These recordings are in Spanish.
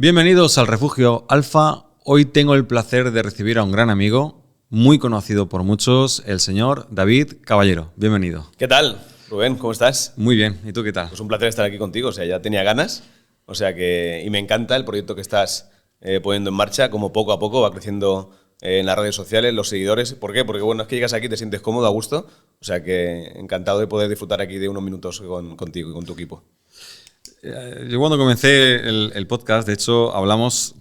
Bienvenidos al Refugio Alfa. Hoy tengo el placer de recibir a un gran amigo, muy conocido por muchos, el señor David Caballero. Bienvenido. ¿Qué tal, Rubén? ¿Cómo estás? Muy bien. ¿Y tú qué tal? Pues un placer estar aquí contigo. Ya tenía ganas. Y me encanta el proyecto que estás poniendo en marcha, como poco a poco va creciendo en las redes sociales, los seguidores. ¿Por qué? Porque es que llegas aquí, te sientes cómodo, a gusto. Encantado de poder disfrutar aquí de unos minutos contigo y con tu equipo. Yo cuando comencé el podcast, de hecho, hablamos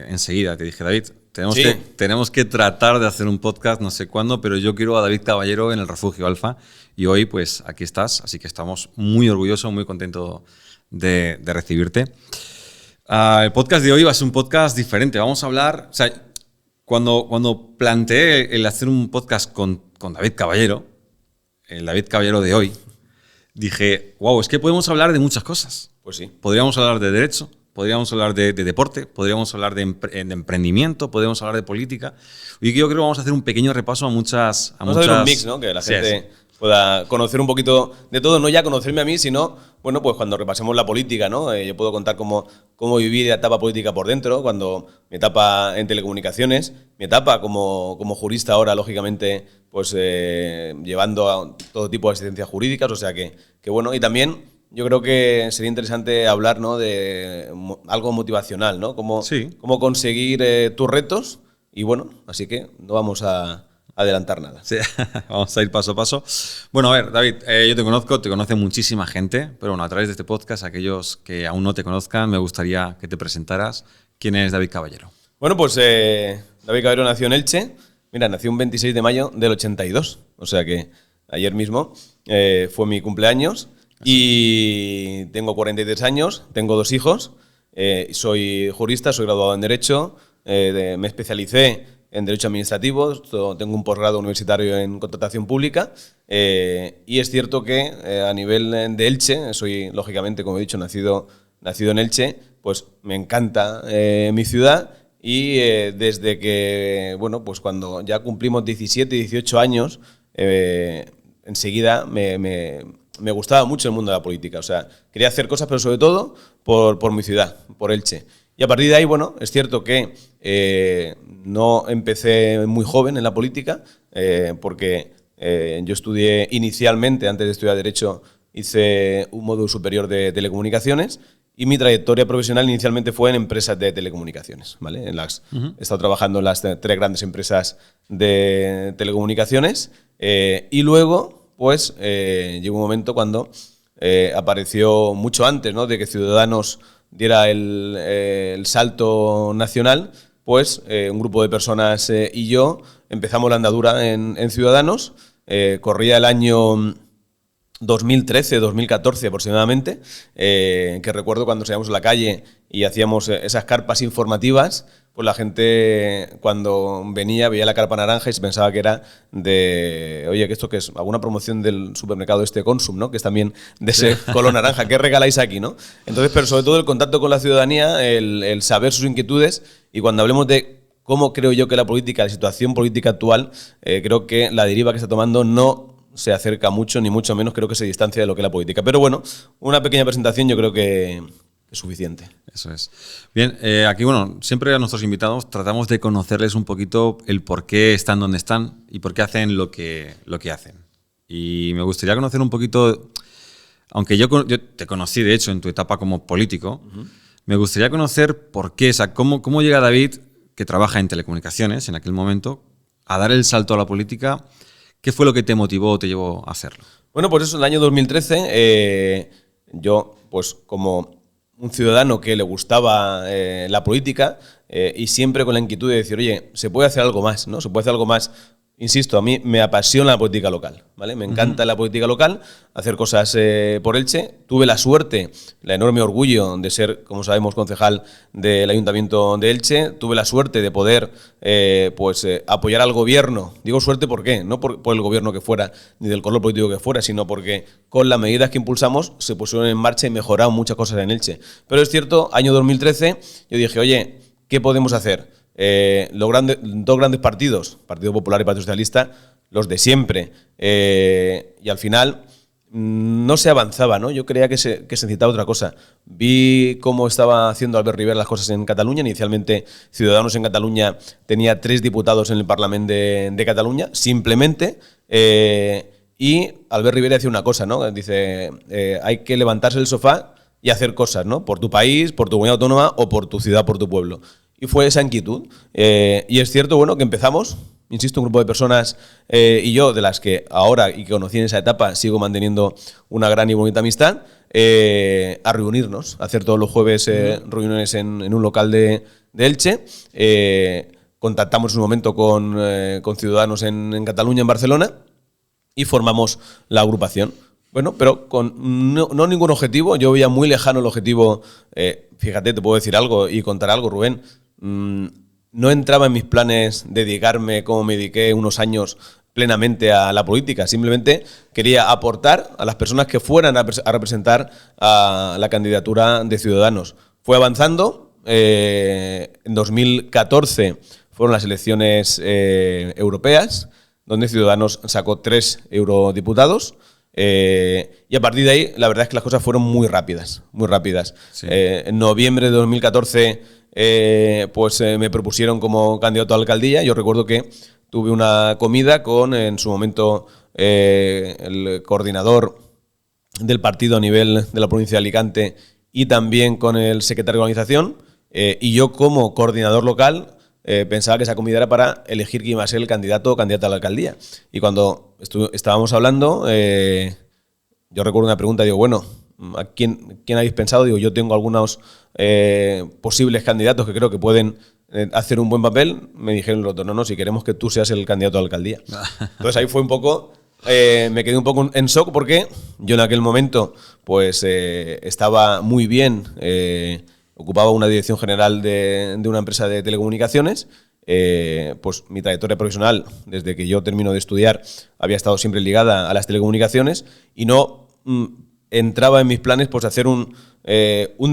enseguida. Te dije, David, tenemos que tratar de hacer un podcast, no sé cuándo, pero yo quiero a David Caballero en el Refugio Alfa. Y hoy, pues, aquí estás. Así que estamos muy orgullosos, muy contentos de recibirte. El podcast de hoy va a ser un podcast diferente. Vamos a hablar... Cuando planteé el hacer un podcast con David Caballero, el David Caballero de hoy, dije, wow, es que podemos hablar de muchas cosas. Pues sí. Podríamos hablar de derecho, podríamos hablar de deporte, podríamos hablar de emprendimiento, podríamos hablar de política. Y yo creo que vamos a hacer un pequeño repaso a muchas... Vamos a hacer un mix, ¿no? Que la gente pueda conocer un poquito de todo, no ya conocerme a mí, sino, bueno, pues cuando repasemos la política, ¿no? Yo puedo contar cómo viví la etapa política por dentro, cuando mi etapa en telecomunicaciones, mi etapa como jurista ahora, lógicamente, pues llevando a todo tipo de asistencias jurídicas, bueno, y también yo creo que sería interesante hablar, ¿no? De algo motivacional, ¿no? Cómo conseguir tus retos y bueno, así que no vamos a adelantar nada. Sí, vamos a ir paso a paso. Bueno, a ver, David, yo te conoce muchísima gente, pero bueno, a través de este podcast, aquellos que aún no te conozcan, me gustaría que te presentaras. ¿Quién es David Caballero? Bueno, pues David Caballero nació en Elche. Mira, nació un 26 de mayo del 82, o sea que ayer mismo fue mi cumpleaños. Y tengo 43 años, tengo 2 hijos, soy jurista, soy graduado en Derecho, me especialicé en Derecho Administrativo, tengo un posgrado universitario en Contratación Pública y es cierto que a nivel de Elche, soy lógicamente, como he dicho, nacido en Elche, pues me encanta mi ciudad y desde que, bueno, pues cuando ya cumplimos 17, 18 años, enseguida me gustaba mucho el mundo de la política. O sea, quería hacer cosas, pero sobre todo por mi ciudad, por Elche. Y a partir de ahí, bueno, es cierto que no empecé muy joven en la política, porque yo estudié inicialmente, antes de estudiar Derecho, hice un módulo superior de telecomunicaciones y mi trayectoria profesional inicialmente fue en empresas de telecomunicaciones, ¿vale? He estado trabajando en las 3 grandes empresas de telecomunicaciones y luego, pues, llegó un momento cuando apareció mucho antes, ¿no?, de que Ciudadanos diera el salto nacional, pues un grupo de personas y yo empezamos la andadura en Ciudadanos. Corría el año 2013, 2014 aproximadamente, que recuerdo cuando salíamos a la calle y hacíamos esas carpas informativas, pues la gente cuando venía veía la carpa naranja y se pensaba que era de, oye, que esto que es alguna promoción del supermercado Consum, ¿no?, que es también de ese color naranja, ¿qué regaláis aquí, no? Entonces, pero sobre todo el contacto con la ciudadanía, el saber sus inquietudes, y cuando hablemos de cómo creo yo que la situación política actual, creo que la deriva que está tomando no se acerca mucho, ni mucho menos creo que se distancia de lo que es la política. Pero bueno, una pequeña presentación yo creo que es suficiente. Eso es. Bien, aquí, bueno, siempre a nuestros invitados tratamos de conocerles un poquito el por qué están donde están y por qué hacen lo que hacen. Y me gustaría conocer un poquito, aunque yo te conocí, de hecho, en tu etapa como político, me gustaría conocer por qué, o sea, cómo llega David, que trabaja en telecomunicaciones en aquel momento, a dar el salto a la política. ¿Qué fue lo que te motivó o te llevó a hacerlo? Bueno, pues eso, en el año 2013, yo, pues como un ciudadano que le gustaba la política y siempre con la inquietud de decir, oye, se puede hacer algo más, ¿no? Se puede hacer algo más. Insisto, a mí me apasiona la política local, ¿vale? Me encanta la política local, hacer cosas por Elche. Tuve la suerte, el enorme orgullo de ser, como sabemos, concejal del Ayuntamiento de Elche. Tuve la suerte de poder apoyar al gobierno. Digo suerte, ¿por qué? No por el gobierno que fuera, ni del color político que fuera, sino porque con las medidas que impulsamos se pusieron en marcha y mejoraron muchas cosas en Elche. Pero es cierto, año 2013, yo dije, oye, ¿qué podemos hacer? Dos grandes partidos, Partido Popular y Partido Socialista, los de siempre, y al final no se avanzaba, ¿no? Yo creía que se necesitaba otra cosa. Vi cómo estaba haciendo Albert Rivera las cosas en Cataluña. Inicialmente, Ciudadanos en Cataluña tenía 3 diputados en el Parlamento de Cataluña, simplemente. Y Albert Rivera decía una cosa, ¿no? Dice, hay que levantarse del sofá y hacer cosas, ¿no? Por tu país, por tu comunidad autónoma o por tu ciudad, por tu pueblo. Y fue esa inquietud. Y es cierto, bueno, que empezamos. Insisto, un grupo de personas y yo, de las que ahora y que conocí en esa etapa, sigo manteniendo una gran y bonita amistad, a reunirnos, a hacer todos los jueves reuniones en un local de Elche. Contactamos en un momento con Ciudadanos en Cataluña, en Barcelona, y formamos la agrupación. Bueno, pero con no ningún objetivo. Yo veía muy lejano el objetivo. Fíjate, te puedo decir algo y contar algo, Rubén. No entraba en mis planes dedicarme, como me dediqué unos años, plenamente a la política. Simplemente quería aportar a las personas que fueran a representar a la candidatura de Ciudadanos. Fue avanzando. En 2014 fueron las elecciones europeas, donde Ciudadanos sacó 3 eurodiputados. Y a partir de ahí, la verdad es que las cosas fueron muy rápidas, muy rápidas. Sí. En noviembre de 2014 me propusieron como candidato a la alcaldía. Yo recuerdo que tuve una comida con, en su momento, el coordinador del partido a nivel de la provincia de Alicante y también con el secretario de organización. Y yo, como coordinador local, pensaba que esa comida era para elegir quién iba a ser el candidato o candidata a la alcaldía. Y cuando estábamos hablando, yo recuerdo una pregunta, digo, bueno, ¿a quién habéis pensado? Digo, yo tengo algunos posibles candidatos que creo que pueden hacer un buen papel. Me dijeron los otros, no, si queremos que tú seas el candidato a la alcaldía. Entonces ahí fue un poco, me quedé un poco en shock porque yo en aquel momento pues estaba muy bien, ocupaba una dirección general de una empresa de telecomunicaciones. Pues mi trayectoria profesional, desde que yo termino de estudiar, había estado siempre ligada a las telecomunicaciones y no entraba en mis planes pues hacer un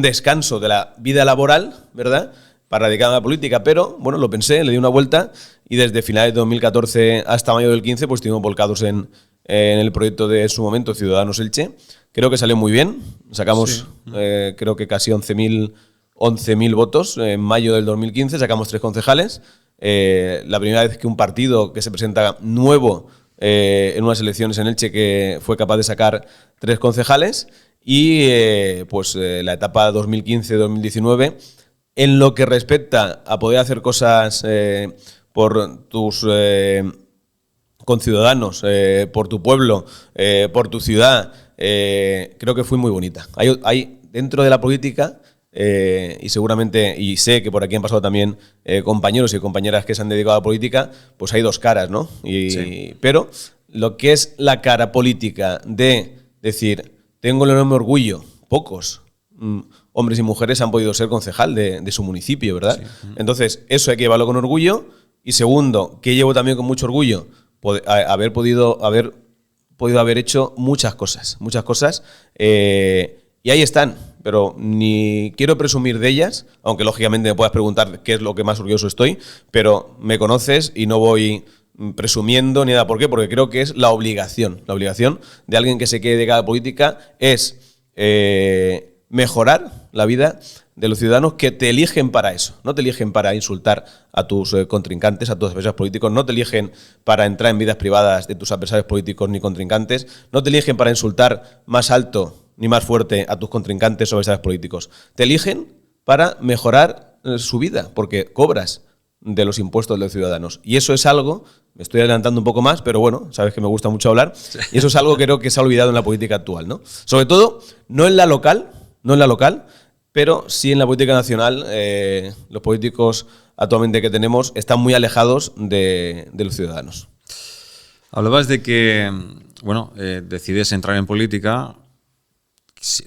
descanso de la vida laboral, ¿verdad?, para dedicarme a la política. Pero, bueno, lo pensé, le di una vuelta y desde finales de 2014 hasta mayo del 15 pues estuvimos volcados en el proyecto de, en su momento, Ciudadanos Elche. Creo que salió muy bien. Sacamos, creo que casi 11.000 votos. En mayo del 2015 sacamos 3 concejales. La primera vez que un partido que se presenta nuevo en unas elecciones en Elche que fue capaz de sacar 3 concejales. Y la etapa 2015-2019, en lo que respecta a poder hacer cosas por tus conciudadanos, por tu pueblo, por tu ciudad, creo que fue muy bonita. Hay dentro de la política, y seguramente, y sé que por aquí han pasado también compañeros y compañeras que se han dedicado a la política, pues hay 2 caras, ¿no? Sí. Pero lo que es la cara política de decir, tengo el enorme orgullo, pocos hombres y mujeres han podido ser concejal de su municipio, ¿verdad? Sí. Entonces, eso hay que llevarlo con orgullo. Y segundo, que llevo también con mucho orgullo, haber podido haber hecho muchas cosas. Y ahí están, pero ni quiero presumir de ellas, aunque lógicamente me puedas preguntar qué es lo que más orgulloso estoy, pero me conoces y no voy presumiendo ni nada. ¿Por qué? Porque creo que es la obligación de alguien que se quede de cada política es mejorar la vida de los ciudadanos que te eligen para eso. No te eligen para insultar a tus contrincantes, a tus adversarios políticos, no te eligen para entrar en vidas privadas de tus adversarios políticos ni contrincantes, no te eligen para insultar más alto ni más fuerte a tus contrincantes o adversarios políticos. Te eligen para mejorar su vida, porque cobras de los impuestos de los ciudadanos. Y eso es algo, me estoy adelantando un poco más, pero bueno, sabes que me gusta mucho hablar, y eso es algo que creo que se ha olvidado en la política actual, ¿no? Sobre todo, no en la local, pero sí en la política nacional. Los políticos actualmente que tenemos están muy alejados de los ciudadanos. Hablabas de que, decides entrar en política.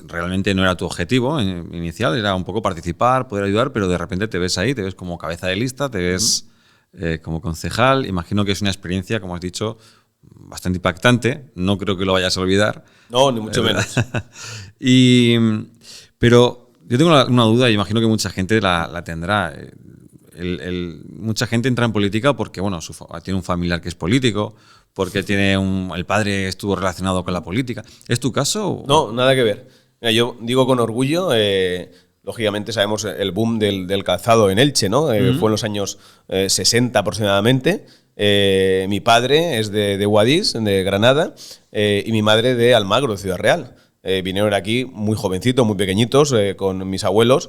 Realmente no era tu objetivo inicial, era un poco participar, poder ayudar, pero de repente te ves ahí, te ves como cabeza de lista, te ves como concejal. Imagino que es una experiencia, como has dicho, bastante impactante. No creo que lo vayas a olvidar. No, ni mucho menos. Pero yo tengo una duda y imagino que mucha gente la tendrá. Mucha gente entra en política porque tiene un familiar que es político, porque el padre estuvo relacionado con la política. ¿Es tu caso? No, nada que ver. Mira, yo digo con orgullo, lógicamente sabemos el boom del calzado en Elche, ¿no? Fue en los años 60 aproximadamente. Mi padre es de Guadix, de Granada, y mi madre de Almagro, de Ciudad Real. Vinieron aquí muy jovencitos, muy pequeñitos, con mis abuelos,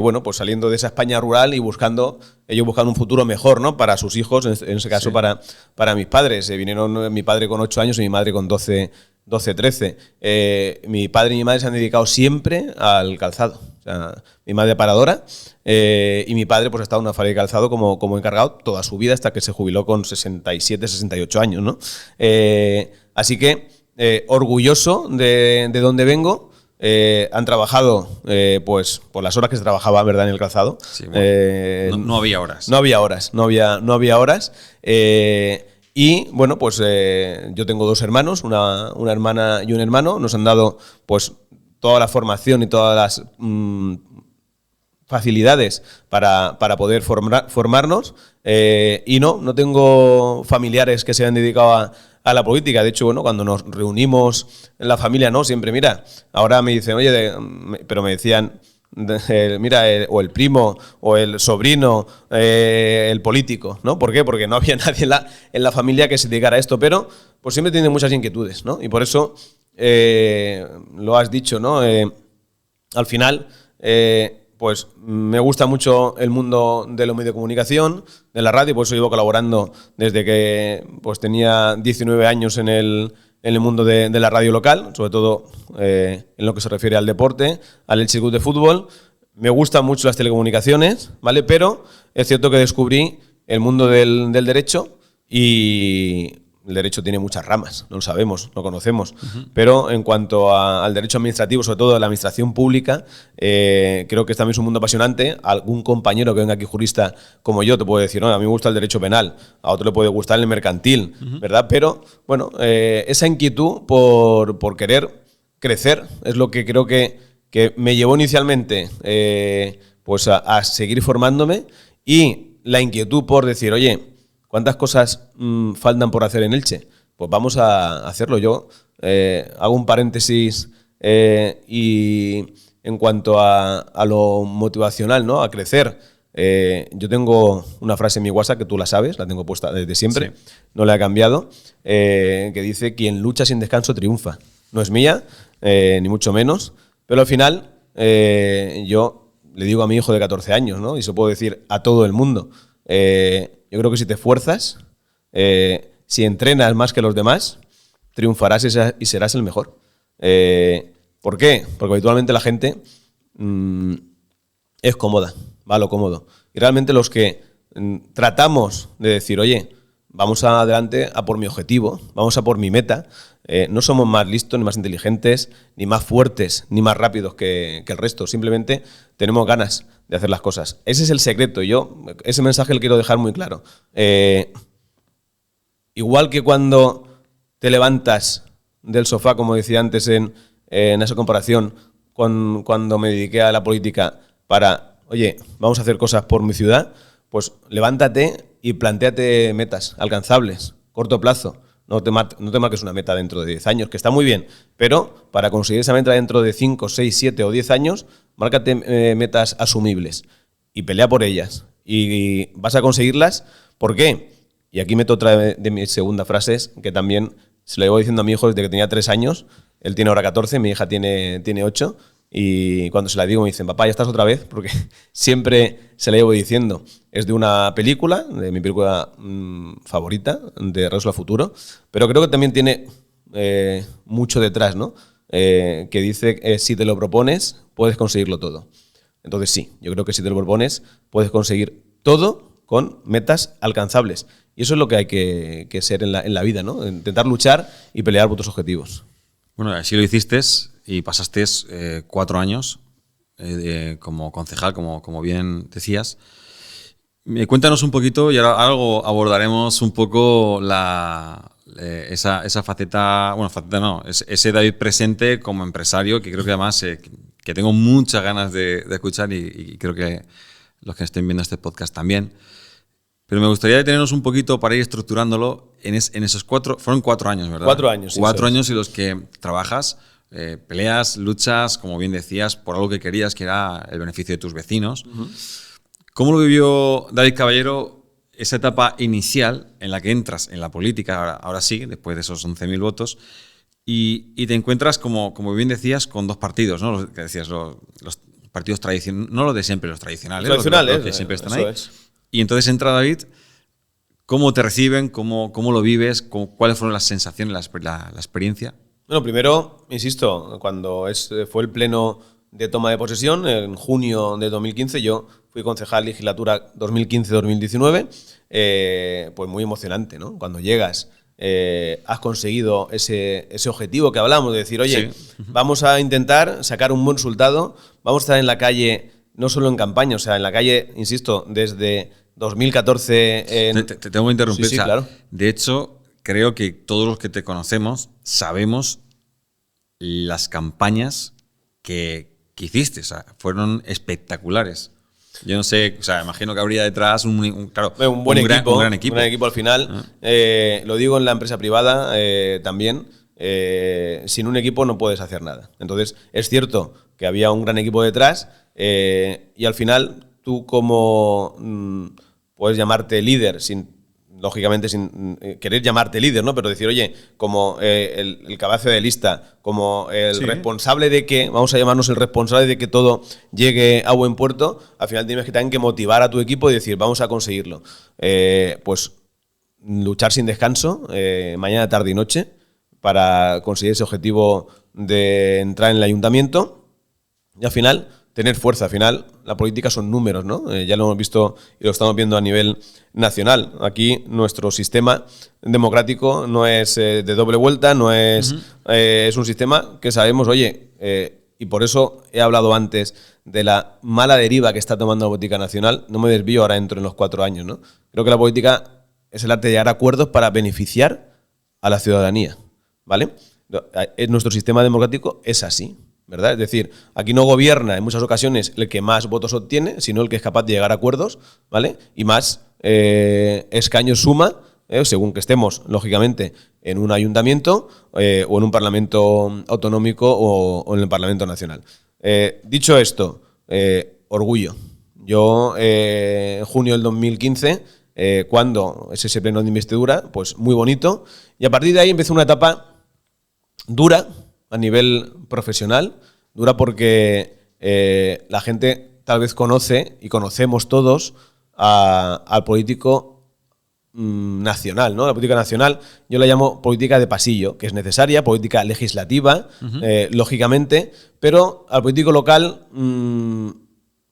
bueno, pues saliendo de esa España rural y ellos buscando un futuro mejor, ¿no? Para sus hijos, en ese caso para mis padres. Vinieron mi padre con 8 años y mi madre con 12, 13. Mi padre y mi madre se han dedicado siempre al calzado. O sea, mi madre paradora y mi padre pues ha estado en una fábrica de calzado como encargado toda su vida hasta que se jubiló con 67, 68 años, ¿no? Así que orgulloso de donde vengo. Han trabajado pues por las horas que se trabajaba, ¿verdad?, en el calzado. Sí, bueno, no había horas. No había horas. Y bueno, pues yo tengo 2 hermanos, una hermana y un hermano. Nos han dado pues toda la formación y todas las facilidades para poder formarnos. Y no tengo familiares que se hayan dedicado a la política. De hecho, bueno, cuando nos reunimos en la familia, ¿no? Siempre, mira, ahora me dicen, oye, pero me decían, mira, o el primo, o el sobrino, el político, ¿no? ¿Por qué? Porque no había nadie en la familia que se dedicara a esto, pero pues siempre tienen muchas inquietudes, ¿no? Y por eso, lo has dicho, ¿no? Al final, pues me gusta mucho el mundo de los medios de comunicación, de la radio, por eso llevo colaborando desde que pues tenía 19 años en el mundo de la radio local, sobre todo en lo que se refiere al deporte, al Elche Club de Fútbol. Me gustan mucho las telecomunicaciones, ¿vale? Pero es cierto que descubrí el mundo del derecho y el derecho tiene muchas ramas, no lo sabemos, no conocemos. Pero en cuanto al derecho administrativo, sobre todo de la administración pública, creo que también es un mundo apasionante. Algún compañero que venga aquí jurista como yo te puede decir, no, a mí me gusta el derecho penal, a otro le puede gustar el mercantil, ¿verdad? Pero bueno, esa inquietud por querer crecer es lo que creo que me llevó inicialmente pues a seguir formándome, y la inquietud por decir, oye, ¿cuántas cosas faltan por hacer en Elche? Pues vamos a hacerlo. Yo hago un paréntesis y en cuanto a lo motivacional, ¿no? A crecer. Yo tengo una frase en mi WhatsApp que tú la sabes, la tengo puesta desde siempre, sí, no la he cambiado, que dice: quien lucha sin descanso triunfa. No es mía, ni mucho menos, pero al final yo le digo a mi hijo de 14 años, ¿no? Y se lo puedo decir a todo el mundo. Yo creo que si te esfuerzas, si entrenas más que los demás, triunfarás y serás el mejor. ¿Por qué? Porque habitualmente la gente es cómoda, va a lo cómodo. Y realmente los que tratamos de decir, oye, vamos adelante a por mi objetivo, vamos a por mi meta, no somos más listos, ni más inteligentes, ni más fuertes, ni más rápidos que el resto. Simplemente tenemos ganas de hacer las cosas. Ese es el secreto. Yo ese mensaje lo quiero dejar muy claro. Igual que cuando te levantas del sofá, como decía antes en esa comparación, cuando me dediqué a la política para, oye, vamos a hacer cosas por mi ciudad, pues levántate y plantéate metas alcanzables, corto plazo. No te marques una meta dentro de 10 años, que está muy bien, pero para conseguir esa meta dentro de 5, 6, 7 o 10 años, márcate metas asumibles y pelea por ellas. Y vas a conseguirlas. ¿Por qué? Y aquí meto otra de mis segundas frases, que también se lo llevo diciendo a mi hijo desde que tenía 3 años. Él tiene ahora 14, mi hija tiene 8. Y cuando se la digo me dicen, papá, ¿ya estás otra vez? Porque siempre se la llevo diciendo. Es de una película, de mi película favorita, de Regreso al Futuro, pero creo que también tiene mucho detrás, ¿no? Que dice, si te lo propones, puedes conseguirlo todo. Entonces sí, yo creo que si te lo propones, puedes conseguir todo con metas alcanzables. Y eso es lo que hay que ser en la vida, ¿no? Intentar luchar y pelear por tus objetivos. Bueno, así lo hiciste y pasaste 4 años como concejal, como bien decías. Cuéntanos un poquito, y ahora algo abordaremos un poco esa faceta, bueno, faceta no, ese David presente como empresario, que creo que además que tengo muchas ganas de escuchar y creo que los que estén viendo este podcast también. Pero me gustaría detenernos un poquito para ir estructurándolo en esos 4 años, ¿verdad? 4 años, sí. 4 años en los que trabajas, peleas, luchas, como bien decías, por algo que querías, que era el beneficio de tus vecinos. Uh-huh. ¿Cómo lo vivió David Caballero esa etapa inicial en la que entras en la política, ahora sí, después de esos 11.000 votos, y te encuentras, como bien decías, con 2 partidos, ¿no? Los que decías, los partidos tradicionales, no los de siempre, los tradicionales, los que siempre están ahí. Es. Y entonces entra David. ¿Cómo te reciben? ¿Cómo lo vives? ¿Cuáles fueron las sensaciones, la experiencia? Bueno, primero, insisto, cuando fue el pleno de toma de posesión, en junio de 2015, yo fui concejal legislatura 2015-2019, pues muy emocionante, ¿no? Cuando llegas, has conseguido ese objetivo que hablamos, de decir, oye, sí, vamos a intentar sacar un buen resultado, vamos a estar en la calle, no solo en campaña, o sea, en la calle, insisto, desde 2014... Te tengo que interrumpir. Sí, claro. De hecho, creo que todos los que te conocemos sabemos las campañas que hiciste. O sea, fueron espectaculares. Yo no sé, o sea, imagino que habría detrás un buen equipo. Un gran equipo. Un gran equipo al final. Lo digo en la empresa privada también. Sin un equipo no puedes hacer nada. Entonces, es cierto que había un gran equipo detrás y al final tú como... puedes llamarte líder, lógicamente sin querer llamarte líder, ¿no? Pero decir, oye, como el cabeza de lista, como el responsable de que, vamos a llamarnos el responsable de que todo llegue a buen puerto, al final tienes que también que motivar a tu equipo y decir, vamos a conseguirlo. Pues luchar sin descanso, mañana, tarde y noche, para conseguir ese objetivo de entrar en el ayuntamiento y al final... tener fuerza. Al final, la política son números, ¿no? Ya lo hemos visto y lo estamos viendo a nivel nacional. Aquí nuestro sistema democrático no es de doble vuelta, no es, es un sistema que sabemos, oye, y por eso he hablado antes de la mala deriva que está tomando la política nacional. No me desvío, ahora entro en los 4 años, ¿no? Creo que la política es el arte de llegar a acuerdos para beneficiar a la ciudadanía, ¿vale? Nuestro sistema democrático es así, ¿verdad? Es decir, aquí no gobierna en muchas ocasiones el que más votos obtiene, sino el que es capaz de llegar a acuerdos, ¿vale? Y más escaños suma, según que estemos, lógicamente, en un ayuntamiento o en un parlamento autonómico o en el Parlamento Nacional. Dicho esto, orgullo. Yo, en junio del 2015, cuando es ese pleno de investidura, pues muy bonito, y a partir de ahí empezó una etapa dura, a nivel profesional, dura porque la gente tal vez conoce y conocemos todos al político nacional, ¿no? La política nacional yo la llamo política de pasillo, que es necesaria, política legislativa, lógicamente, pero al político local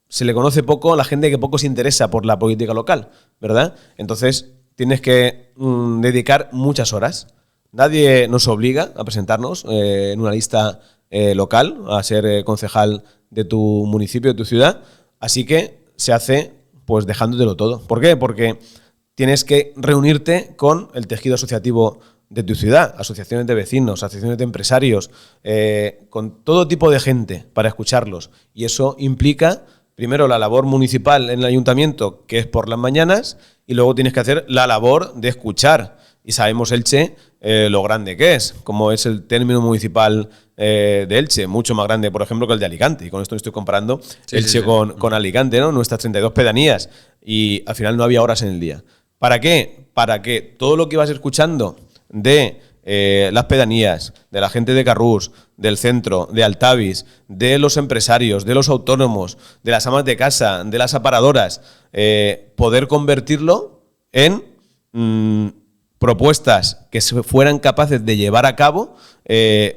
se le conoce poco a la gente que poco se interesa por la política local, ¿verdad? Entonces tienes que dedicar muchas horas. Nadie nos obliga a presentarnos en una lista local, a ser concejal de tu municipio, de tu ciudad, así que se hace pues dejándotelo todo. ¿Por qué? Porque tienes que reunirte con el tejido asociativo de tu ciudad, asociaciones de vecinos, asociaciones de empresarios, con todo tipo de gente para escucharlos. Y eso implica, primero, la labor municipal en el ayuntamiento, que es por las mañanas, y luego tienes que hacer la labor de escuchar. Y sabemos Elche lo grande que es, como es el término municipal de Elche, mucho más grande, por ejemplo, que el de Alicante. Y con esto estoy comparando Elche con Alicante, ¿no? Nuestras 32 pedanías. Y al final no había horas en el día. ¿Para qué? Para que todo lo que ibas escuchando de las pedanías, de la gente de Carrús, del centro, de Altavis, de los empresarios, de los autónomos, de las amas de casa, de las aparadoras, poder convertirlo en propuestas que se fueran capaces de llevar a cabo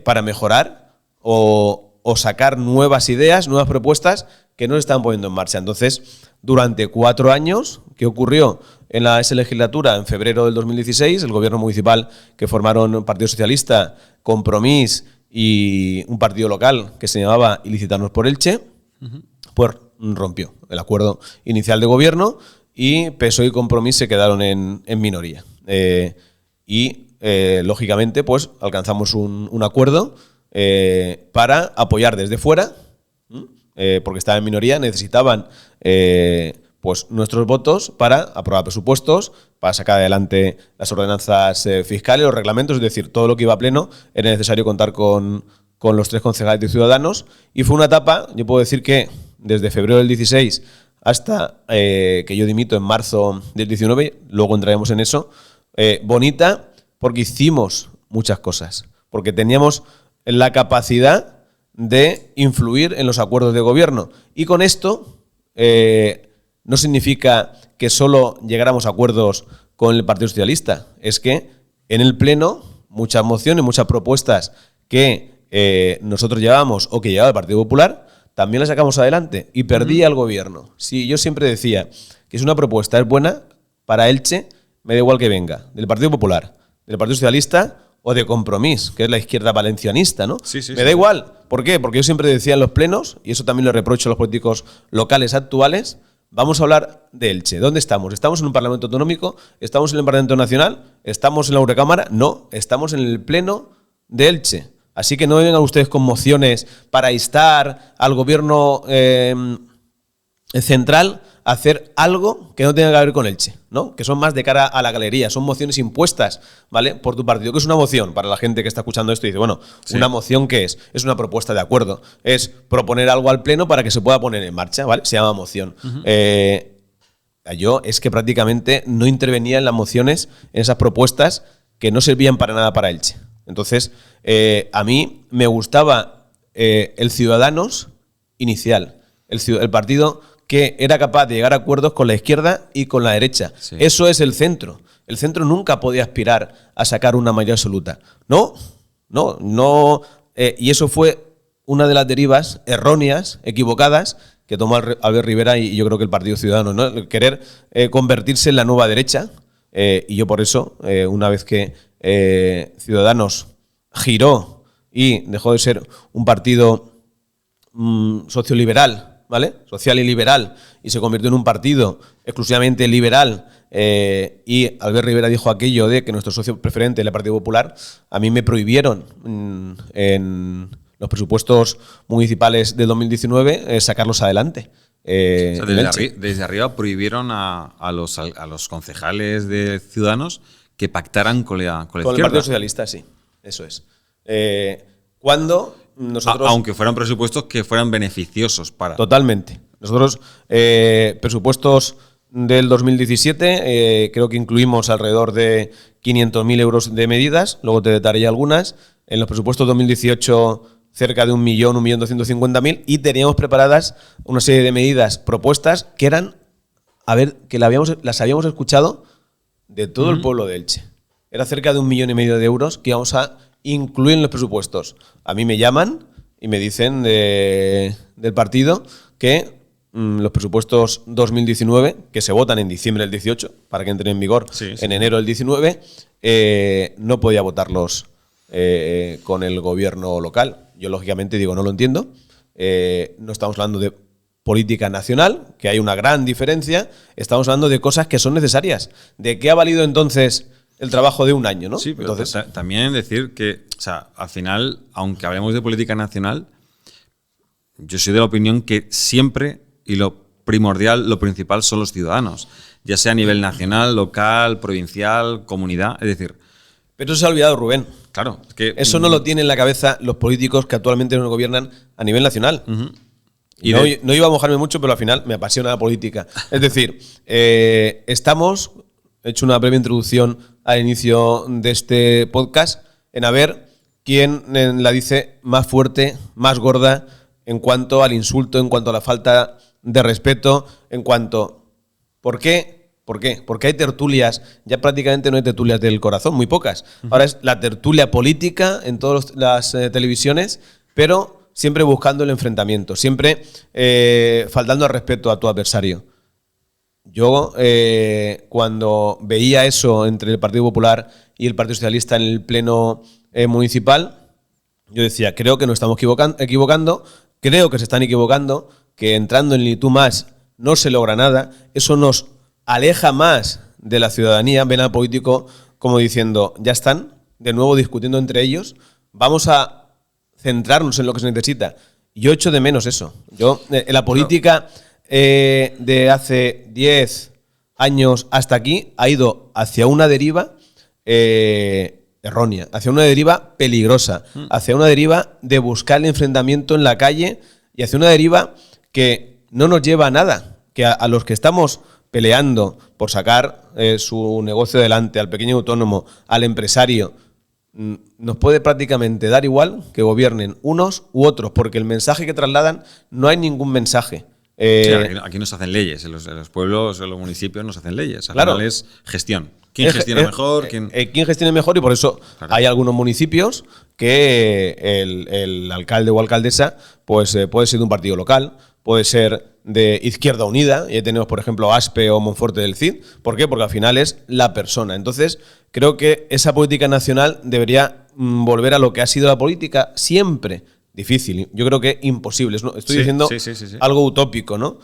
para mejorar o sacar nuevas ideas, nuevas propuestas que no se están poniendo en marcha. Entonces, durante 4 años, ¿qué ocurrió? En esa legislatura, en febrero del 2016, el gobierno municipal que formaron Partido Socialista, Compromís y un partido local que se llamaba Ilicitarnos por Elche, pues rompió el acuerdo inicial de gobierno y PSOE y Compromís se quedaron en minoría. Lógicamente, pues alcanzamos un acuerdo para apoyar desde fuera, porque estaba en minoría, necesitaban pues nuestros votos para aprobar presupuestos, para sacar adelante las ordenanzas fiscales, los reglamentos, es decir, todo lo que iba a pleno era necesario contar con los 3 concejales de Ciudadanos. Y fue una etapa, yo puedo decir que desde febrero del 16 hasta que yo dimito en marzo del 19, luego entraremos en eso, bonita porque hicimos muchas cosas, porque teníamos la capacidad de influir en los acuerdos de gobierno. Y con esto no significa que solo llegáramos a acuerdos con el Partido Socialista, es que en el Pleno muchas mociones, muchas propuestas que nosotros llevábamos o que llevaba el Partido Popular, también las sacamos adelante y perdía el gobierno. Sí, yo siempre decía que si una propuesta es buena para Elche, me da igual que venga del Partido Popular, del Partido Socialista o de Compromís, que es la izquierda valencianista, ¿no? Sí, sí, me da igual. ¿Por qué? Porque yo siempre decía en los plenos, y eso también lo reprocho a los políticos locales actuales, vamos a hablar de Elche. ¿Dónde estamos? ¿Estamos en un Parlamento autonómico? ¿Estamos en el Parlamento Nacional? ¿Estamos en la Eurocámara? No, estamos en el Pleno de Elche. Así que no vengan ustedes con mociones para instar al gobierno central a hacer algo que no tenga que ver con Elche, ¿no? Que son más de cara a la galería, son mociones impuestas, ¿vale? Por tu partido. ¿Qué es una moción? Para la gente que está escuchando esto y dice, bueno, sí. ¿Una moción qué es? Es una propuesta de acuerdo. Es proponer algo al Pleno para que se pueda poner en marcha, ¿vale? Se llama moción. Yo es que prácticamente no intervenía en las mociones, en esas propuestas que no servían para nada para Elche. Entonces, a mí me gustaba el Ciudadanos inicial, el partido que era capaz de llegar a acuerdos con la izquierda y con la derecha. Sí. Eso es el centro. El centro nunca podía aspirar a sacar una mayoría absoluta. No. Y eso fue una de las derivas erróneas, equivocadas, que tomó Albert Rivera y yo creo que el Partido Ciudadano, ¿no? El querer convertirse en la nueva derecha. Y yo por eso, una vez que Ciudadanos giró y dejó de ser un partido socioliberal, ¿vale? Social y liberal, y se convirtió en un partido exclusivamente liberal, y Albert Rivera dijo aquello de que nuestro socio preferente, el Partido Popular, a mí me prohibieron en los presupuestos municipales del 2019 sacarlos adelante. Desde arriba prohibieron a los concejales de Ciudadanos que pactaran con la izquierda. Con el Partido Socialista, sí, eso es. Cuando nosotros, aunque fueran presupuestos que fueran beneficiosos para... Totalmente. Nosotros, presupuestos del 2017, creo que incluimos alrededor de 500.000 euros de medidas, luego te detallaré algunas. En los presupuestos 2018, cerca de 1.250.000, y teníamos preparadas una serie de medidas propuestas que eran, que las habíamos escuchado de todo el pueblo de Elche. Era cerca de 1,5 millones de euros que íbamos a incluir en los presupuestos. A mí me llaman y me dicen del partido que los presupuestos 2019, que se votan en diciembre del 18, para que entren en vigor en enero del 19, no podía votarlos con el gobierno local. Yo, lógicamente, digo, no lo entiendo. No estamos hablando de política nacional, que hay una gran diferencia. Estamos hablando de cosas que son necesarias. ¿De qué ha valido entonces el trabajo de un año, no? Sí, pero entonces, también decir que, o sea, al final, aunque hablemos de política nacional, yo soy de la opinión que siempre, y lo primordial, lo principal son los ciudadanos, ya sea a nivel nacional, local, provincial, comunidad, es decir... Pero eso se ha olvidado, Rubén. Claro. Es que, eso no lo tienen en la cabeza los políticos que actualmente nos gobiernan a nivel nacional. Y no iba a mojarme mucho, pero al final me apasiona la política. Es decir, he hecho una breve introducción al inicio de este podcast en a ver quién la dice más fuerte, más gorda en cuanto al insulto, en cuanto a la falta de respeto, en cuanto... ¿Por qué? Porque hay tertulias, ya prácticamente no hay tertulias del corazón, muy pocas. Ahora es la tertulia política en todas las televisiones, pero siempre buscando el enfrentamiento, siempre faltando al respeto a tu adversario. Yo, cuando veía eso entre el Partido Popular y el Partido Socialista en el pleno municipal, yo decía, creo que nos estamos equivocando, creo que se están equivocando, que entrando en el tú más no se logra nada, eso nos aleja más de la ciudadanía. Ven al político como diciendo, ya están de nuevo discutiendo entre ellos, vamos a centrarnos en lo que se necesita. Yo echo de menos eso. Yo, en la política... de hace 10 años hasta aquí ha ido hacia una deriva errónea, hacia una deriva peligrosa, hacia una deriva de buscar el enfrentamiento en la calle y hacia una deriva que no nos lleva a nada, que a los que estamos peleando por sacar su negocio adelante, al pequeño autónomo, al empresario, nos puede prácticamente dar igual que gobiernen unos u otros, porque el mensaje que trasladan no hay ningún mensaje. Sí, aquí no se hacen leyes, en los pueblos, en los municipios no se hacen leyes. Al final es gestión. ¿Quién gestiona mejor? ¿Quién gestiona mejor? Y por eso hay algunos municipios que el alcalde o alcaldesa pues puede ser de un partido local, puede ser de Izquierda Unida, y tenemos, por ejemplo, Aspe o Monforte del Cid. ¿Por qué? Porque al final es la persona. Entonces, creo que esa política nacional debería volver a lo que ha sido la política siempre. Difícil, yo creo que imposible. Estoy diciendo algo utópico, ¿no?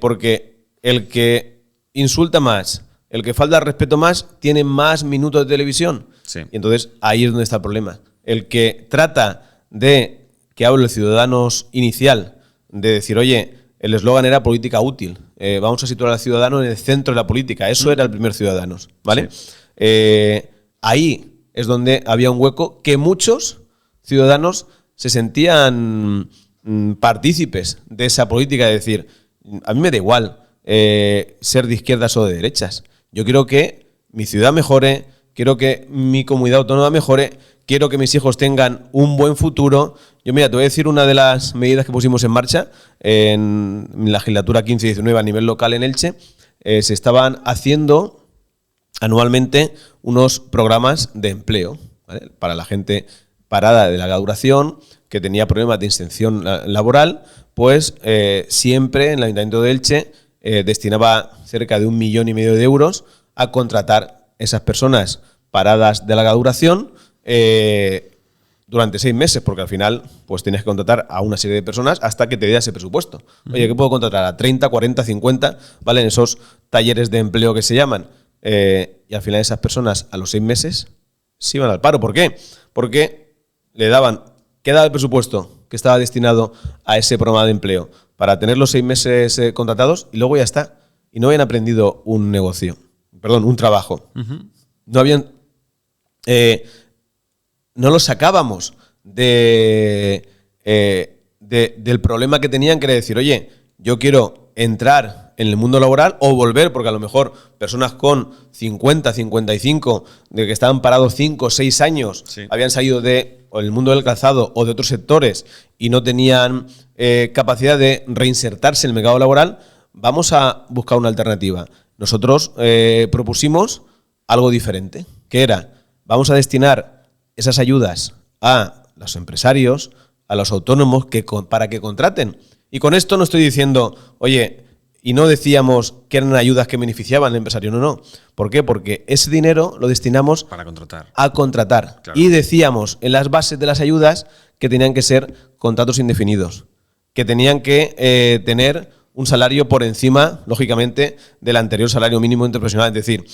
Porque el que insulta más, el que falta al respeto más, tiene más minutos de televisión. Sí. Y entonces ahí es donde está el problema. El que trata de que hable el Ciudadanos inicial, de decir, oye, el eslogan era política útil, vamos a situar al ciudadano en el centro de la política. Eso era el primer Ciudadanos, ¿vale? Sí. Ahí es donde había un hueco que muchos ciudadanos se sentían partícipes de esa política, de decir, a mí me da igual ser de izquierdas o de derechas. Yo quiero que mi ciudad mejore, quiero que mi comunidad autónoma mejore, quiero que mis hijos tengan un buen futuro. Yo, mira, te voy a decir una de las medidas que pusimos en marcha en la legislatura 15-19 a nivel local en Elche. Se estaban haciendo anualmente unos programas de empleo, ¿vale? Para la gente parada de larga duración, que tenía problemas de inserción laboral, pues siempre en el Ayuntamiento de Elche destinaba cerca de 1,5 millones de euros a contratar esas personas paradas de larga duración durante 6 meses, porque al final pues tienes que contratar a una serie de personas hasta que te dé ese presupuesto. Oye, ¿qué puedo contratar? A 30, 40, 50, ¿vale? En esos talleres de empleo que se llaman. Y al final esas personas a los 6 meses se iban al paro. ¿Por qué? Porque le daban, quedaba el presupuesto que estaba destinado a ese programa de empleo para tener los 6 meses contratados y luego ya está. Y no habían aprendido un trabajo. No habían, no los sacábamos del problema que tenían, que era decir, oye, yo quiero entrar en el mundo laboral o volver, porque a lo mejor personas con 50, 55, de que estaban parados 5 o 6 años, habían salido del mundo del calzado o de otros sectores y no tenían capacidad de reinsertarse en el mercado laboral. Vamos a buscar una alternativa. Nosotros propusimos algo diferente, que era, vamos a destinar esas ayudas a los empresarios, a los autónomos, para que contraten. Y con esto no estoy diciendo, oye, y no decíamos que eran ayudas que beneficiaban al empresario, no. ¿Por qué? Porque ese dinero lo destinamos para contratar. A contratar. Claro. Y decíamos en las bases de las ayudas que tenían que ser contratos indefinidos, que tenían que tener un salario por encima, lógicamente, del anterior salario mínimo interprofesional, es decir,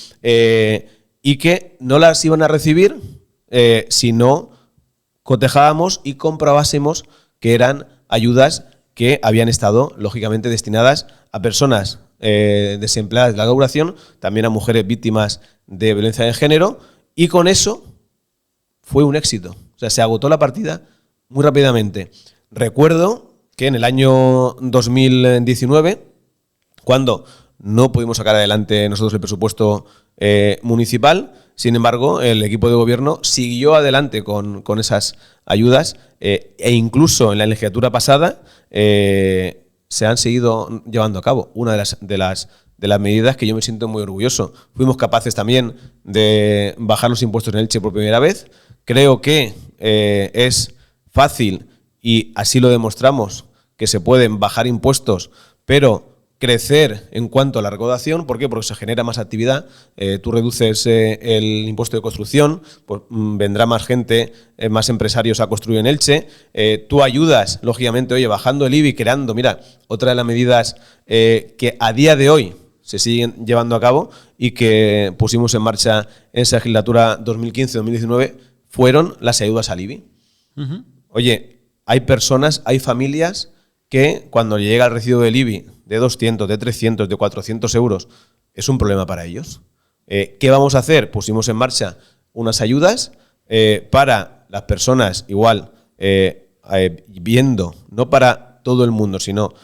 y que no las iban a recibir si no cotejábamos y comprobásemos que eran ayudas que habían estado, lógicamente, destinadas a personas desempleadas de larga duración, también a mujeres víctimas de violencia de género, y con eso fue un éxito. O sea, se agotó la partida muy rápidamente. Recuerdo que en el año 2019, cuando no pudimos sacar adelante nosotros el presupuesto municipal, sin embargo, el equipo de gobierno siguió adelante con esas ayudas e incluso en la legislatura pasada se han seguido llevando a cabo. Una de las medidas que yo me siento muy orgulloso. Fuimos capaces también de bajar los impuestos en Elche por primera vez. Creo que es fácil, y así lo demostramos, que se pueden bajar impuestos, pero crecer en cuanto a la recaudación. ¿Por qué? Porque se genera más actividad. Tú reduces el impuesto de construcción, pues vendrá más gente, más empresarios a construir en Elche. Tú ayudas, lógicamente, oye, bajando el IBI, creando, mira, otra de las medidas que a día de hoy se siguen llevando a cabo y que pusimos en marcha en esa legislatura 2015-2019 fueron las ayudas al IBI. Oye, hay personas, hay familias que cuando llega el recibo del IBI de 200, de 300, de 400 euros, es un problema para ellos. ¿Qué vamos a hacer? Pusimos en marcha unas ayudas para las personas, igual, viendo, no para todo el mundo, sino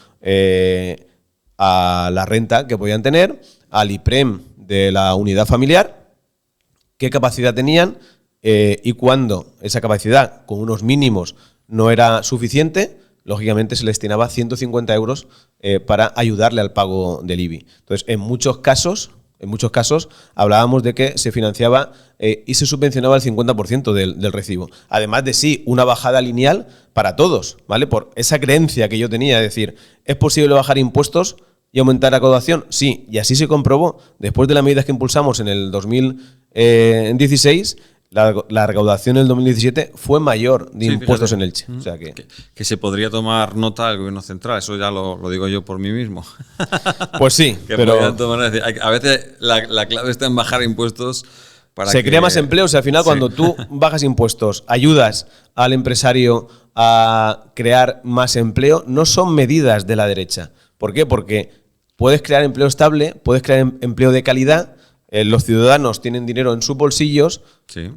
a la renta que podían tener, al IPREM de la unidad familiar, qué capacidad tenían y cuando esa capacidad con unos mínimos no era suficiente, lógicamente se le destinaba 150 euros para ayudarle al pago del IBI. Entonces, en muchos casos hablábamos de que se financiaba y se subvencionaba el 50% del recibo. Además de sí, una bajada lineal para todos, ¿vale? Por esa creencia que yo tenía, es decir, ¿es posible bajar impuestos y aumentar la recaudación? Sí, y así se comprobó. Después de las medidas que impulsamos en el 2016, la recaudación en el 2017 fue mayor de impuestos, fíjate, en Elche. O sea que se podría tomar nota del gobierno central, eso ya lo digo yo por mí mismo. Pues sí, pero a veces la clave está en bajar impuestos. Se crea más empleo, o sea, al final cuando tú bajas impuestos, ayudas al empresario a crear más empleo, no son medidas de la derecha. ¿Por qué? Porque puedes crear empleo estable, puedes crear empleo de calidad. Los ciudadanos tienen dinero en sus bolsillos,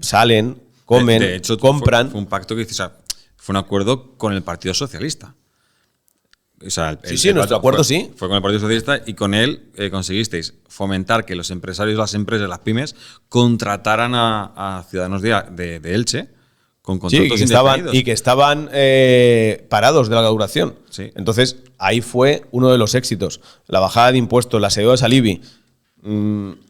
salen, comen, de hecho, compran. Fue un pacto que hizo, o sea, fue un acuerdo con el Partido Socialista. O sea, nuestro acuerdo fue con el Partido Socialista y con él conseguisteis fomentar que los empresarios, las empresas, las pymes contrataran a ciudadanos de Elche con contratos y que estaban parados de la duración. Sí. Entonces, ahí fue uno de los éxitos. La bajada de impuestos, las ayudas al IBI.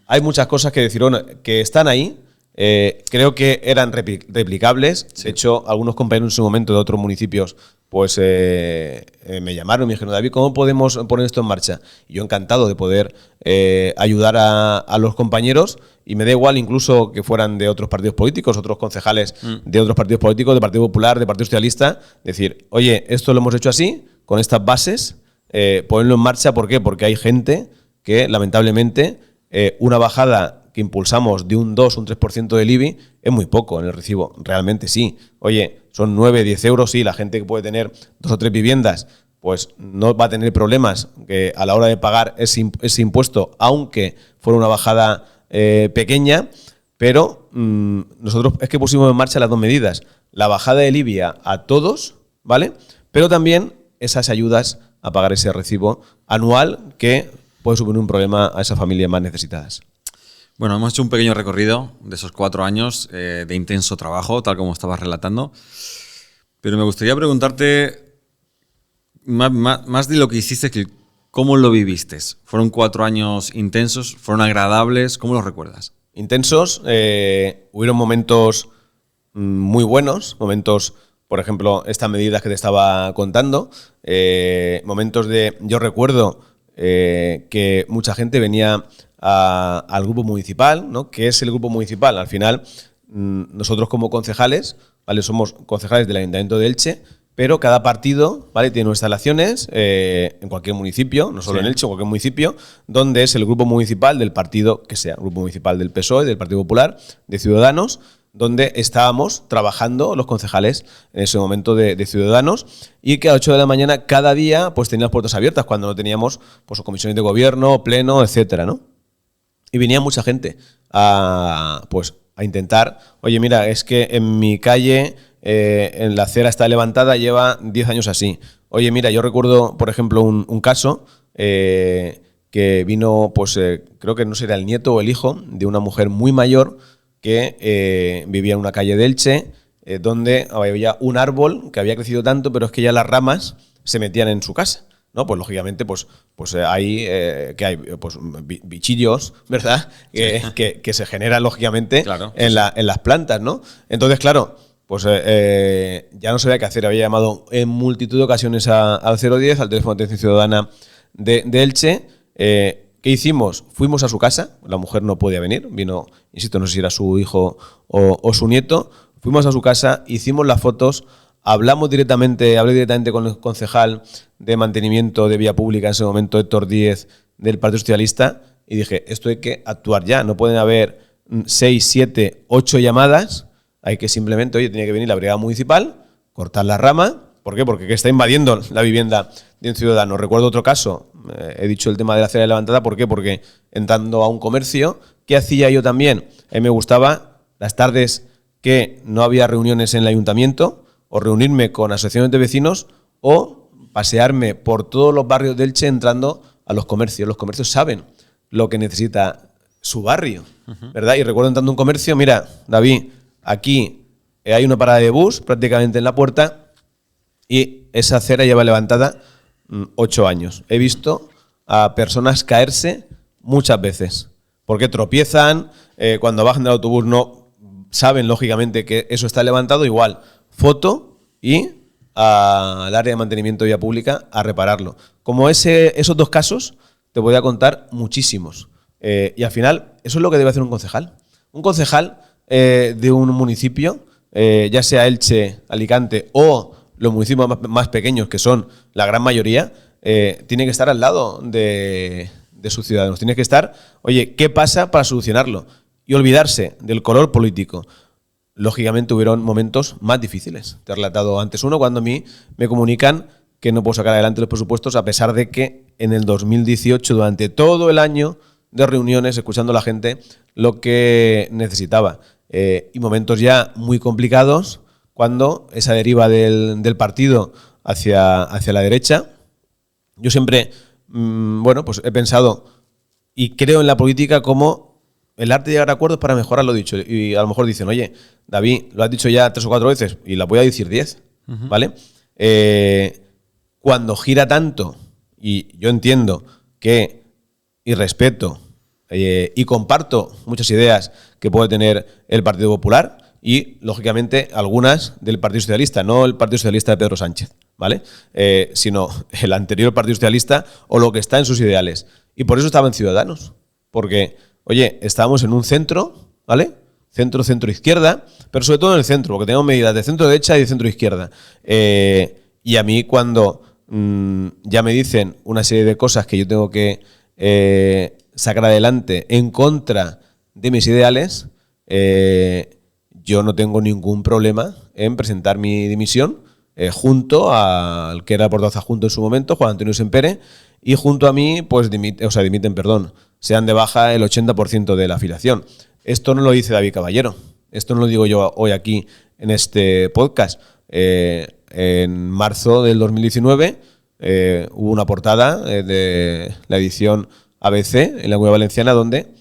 Hay muchas cosas que decir que están ahí. Creo que eran replicables. De hecho, algunos compañeros en su momento de otros municipios pues me llamaron y me dijeron: David, ¿cómo podemos poner esto en marcha? Y yo encantado de poder ayudar a los compañeros, y me da igual incluso que fueran de otros partidos políticos, otros concejales de otros partidos políticos, de Partido Popular, de Partido Socialista, decir, oye, esto lo hemos hecho así, con estas bases, ponerlo en marcha. ¿Por qué? Porque hay gente que lamentablemente una bajada que impulsamos de un 2, un 3% del IBI es muy poco en el recibo. Realmente sí. Oye, son 9, 10 euros, sí, la gente que puede tener 2 o 3 viviendas pues no va a tener problemas que a la hora de pagar ese impuesto, aunque fuera una bajada pequeña, pero nosotros es que pusimos en marcha las dos medidas. La bajada del IBI a todos, ¿vale? Pero también esas ayudas a pagar ese recibo anual que puede suponer un problema a esas familias más necesitadas. Bueno, hemos hecho un pequeño recorrido de esos 4 años de intenso trabajo, tal como estabas relatando. Pero me gustaría preguntarte más de lo que hiciste, ¿cómo lo viviste? ¿Fueron 4 años intensos? ¿Fueron agradables? ¿Cómo los recuerdas? Intensos. Hubieron momentos muy buenos, momentos, por ejemplo, estas medidas que te estaba contando, momentos de... Yo recuerdo que mucha gente venía al grupo municipal, ¿no? ¿Qué es el grupo municipal? Al final, nosotros como concejales, ¿vale? Somos concejales del Ayuntamiento de Elche, pero cada partido, ¿vale? Tiene unas instalaciones en cualquier municipio, no solo en Elche, en cualquier municipio, donde es el grupo municipal del partido que sea, grupo municipal del PSOE, del Partido Popular, de Ciudadanos, donde estábamos trabajando los concejales en ese momento de Ciudadanos, y que a las 8 de la mañana cada día pues teníamos puertas abiertas cuando no teníamos pues comisiones de gobierno, pleno, etcétera, ¿no? Y venía mucha gente a intentar, oye, mira, es que en mi calle en la acera está levantada, lleva 10 años así. Oye, mira, yo recuerdo, por ejemplo, un caso que vino, pues creo que no sé, era el nieto o el hijo de una mujer muy mayor que vivía en una calle de Elche, donde había un árbol que había crecido tanto, pero es que ya las ramas se metían en su casa, ¿no? Pues lógicamente pues hay pues bichillos, ¿verdad? Que se generan lógicamente en las plantas, ¿no? Entonces, claro, pues ya no sabía qué hacer. Había llamado en multitud de ocasiones al 010, al teléfono de atención ciudadana de Elche. ¿Qué hicimos? Fuimos a su casa, la mujer no podía venir, vino, insisto, no sé si era su hijo o su nieto. Fuimos a su casa, hicimos las fotos, hablé directamente con el concejal de mantenimiento de vía pública en ese momento, Héctor Díez, del Partido Socialista, y dije, esto hay que actuar ya, no pueden haber 6, 7, 8 llamadas, hay que simplemente, oye, tiene que venir la brigada municipal, cortar la rama. ¿Por qué? Porque está invadiendo la vivienda de un ciudadano. Recuerdo otro caso, he dicho el tema de la cera levantada. ¿Por qué? Porque entrando a un comercio, ¿qué hacía yo también? A mí me gustaba las tardes que no había reuniones en el ayuntamiento, o reunirme con asociaciones de vecinos, o pasearme por todos los barrios de Elche entrando a los comercios. Los comercios saben lo que necesita su barrio, ¿verdad? Y recuerdo entrando a un comercio, mira, David, aquí hay una parada de bus prácticamente en la puerta y esa acera lleva levantada 8 años. He visto a personas caerse muchas veces porque tropiezan, cuando bajan del autobús no saben lógicamente que eso está levantado, igual, foto y al área de mantenimiento de vía pública a repararlo. Como esos dos casos, te voy a contar muchísimos. Y al final, eso es lo que debe hacer un concejal. Un concejal de un municipio, ya sea Elche, Alicante o los municipios más pequeños, que son la gran mayoría, tiene que estar al lado de sus ciudadanos. Tiene que estar, oye, ¿qué pasa para solucionarlo? Y olvidarse del color político. Lógicamente hubieron momentos más difíciles. Te he relatado antes uno cuando a mí me comunican que no puedo sacar adelante los presupuestos, a pesar de que en el 2018, durante todo el año de reuniones, escuchando a la gente lo que necesitaba. Y momentos ya muy complicados cuando esa deriva del partido hacia la derecha. Yo siempre, pues he pensado y creo en la política como el arte de llegar a acuerdos para mejorar lo dicho. Y a lo mejor dicen, oye, David, lo has dicho ya 3 o 4 veces y la voy a decir 10, ¿vale? Cuando gira tanto, y yo entiendo que, y respeto, y comparto muchas ideas que puede tener el Partido Popular y, lógicamente, algunas del Partido Socialista, no el Partido Socialista de Pedro Sánchez, ¿vale? Sino el anterior Partido Socialista o lo que está en sus ideales. Y por eso estaba en Ciudadanos, porque, oye, estábamos en un centro, ¿vale? Centro-izquierda, pero sobre todo en el centro, porque tenemos medidas de centro-derecha y de centro-izquierda. Y a mí cuando ya me dicen una serie de cosas que yo tengo que sacar adelante en contra de mis ideales, yo no tengo ningún problema en presentar mi dimisión junto al que era portavoz adjunto en su momento, Juan Antonio Sempere, y junto a mí, pues sean de baja el 80% de la afiliación. Esto no lo dice David Caballero, esto no lo digo yo hoy aquí en este podcast. En marzo del 2019 hubo una portada de la edición ABC en la Comunidad Valenciana donde,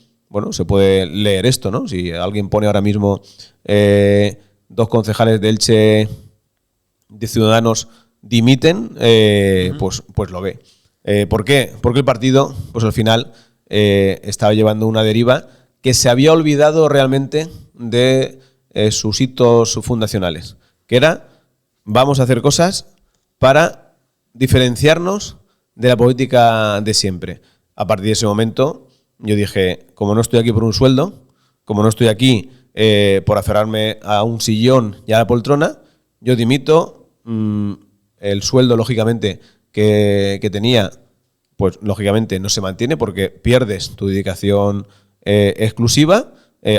se puede leer esto, ¿no? Si alguien pone ahora mismo 2 concejales de Elche de Ciudadanos dimiten, pues lo ve. ¿Por qué? Porque el partido, pues al final, estaba llevando una deriva que se había olvidado realmente de sus hitos fundacionales, que era: vamos a hacer cosas para diferenciarnos de la política de siempre. A partir de ese momento, yo dije, como no estoy aquí por un sueldo, como no estoy aquí por aferrarme a un sillón y a la poltrona, yo dimito. El sueldo, lógicamente, que tenía, pues lógicamente no se mantiene porque pierdes tu dedicación exclusiva.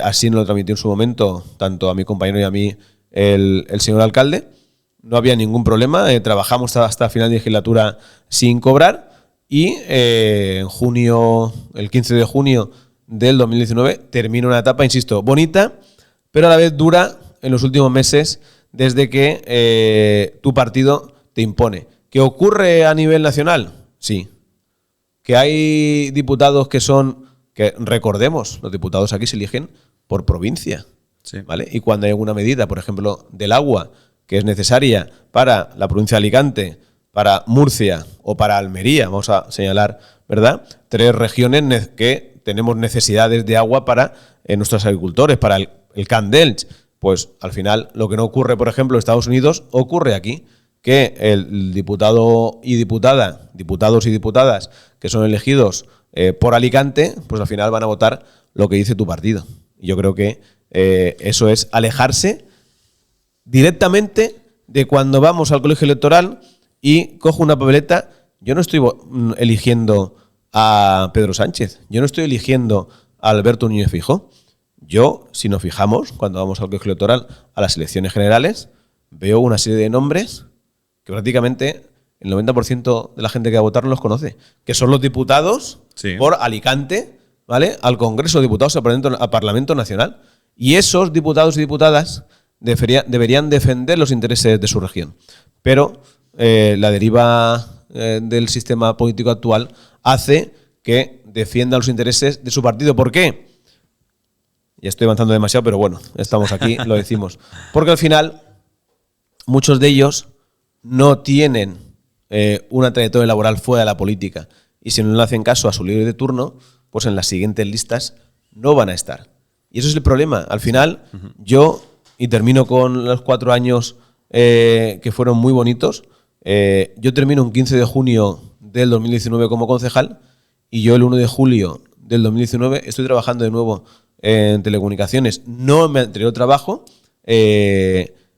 Así nos lo transmitió en su momento tanto a mi compañero y a mí el señor alcalde. No había ningún problema, trabajamos hasta final de legislatura sin cobrar y en junio, el 15 de junio del 2019, termina una etapa, insisto, bonita, pero a la vez dura en los últimos meses desde que tu partido te impone. ¿Qué ocurre a nivel nacional? Sí. ¿Que hay diputados que recordemos, los diputados aquí se eligen por provincia? Sí. ¿Vale? Y cuando hay alguna medida, por ejemplo, del agua, que es necesaria para la provincia de Alicante, para Murcia o para Almería, vamos a señalar, ¿verdad? 3 regiones que tenemos necesidades de agua para nuestros agricultores, para el Camp d'Elx. Pues al final lo que no ocurre, por ejemplo, en Estados Unidos, ocurre aquí, que el diputado y diputada, diputados y diputadas que son elegidos por Alicante, pues al final van a votar lo que dice tu partido. Y yo creo que eso es alejarse directamente de cuando vamos al colegio electoral y cojo una papeleta. Yo no estoy eligiendo a Pedro Sánchez, yo no estoy eligiendo a Alberto Núñez Feijóo. Yo, si nos fijamos, cuando vamos al colegio electoral a las elecciones generales, veo una serie de nombres que prácticamente el 90% de la gente que va a votar no los conoce, que son los diputados por Alicante, ¿vale? Al Congreso de Diputados, al Parlamento Nacional. Y esos diputados y diputadas deberían defender los intereses de su región. Pero la deriva del sistema político actual hace que defienda los intereses de su partido. ¿Por qué? Ya estoy avanzando demasiado, pero bueno, estamos aquí, lo decimos. Porque al final, muchos de ellos no tienen una trayectoria laboral fuera de la política. Y si no le hacen caso a su líder de turno, pues en las siguientes listas no van a estar. Y eso es el problema. Al final, yo, y termino con los 4 años que fueron muy bonitos, yo termino un 15 de junio del 2019 como concejal y yo el 1 de julio del 2019 estoy trabajando de nuevo en telecomunicaciones. No en mi anterior trabajo,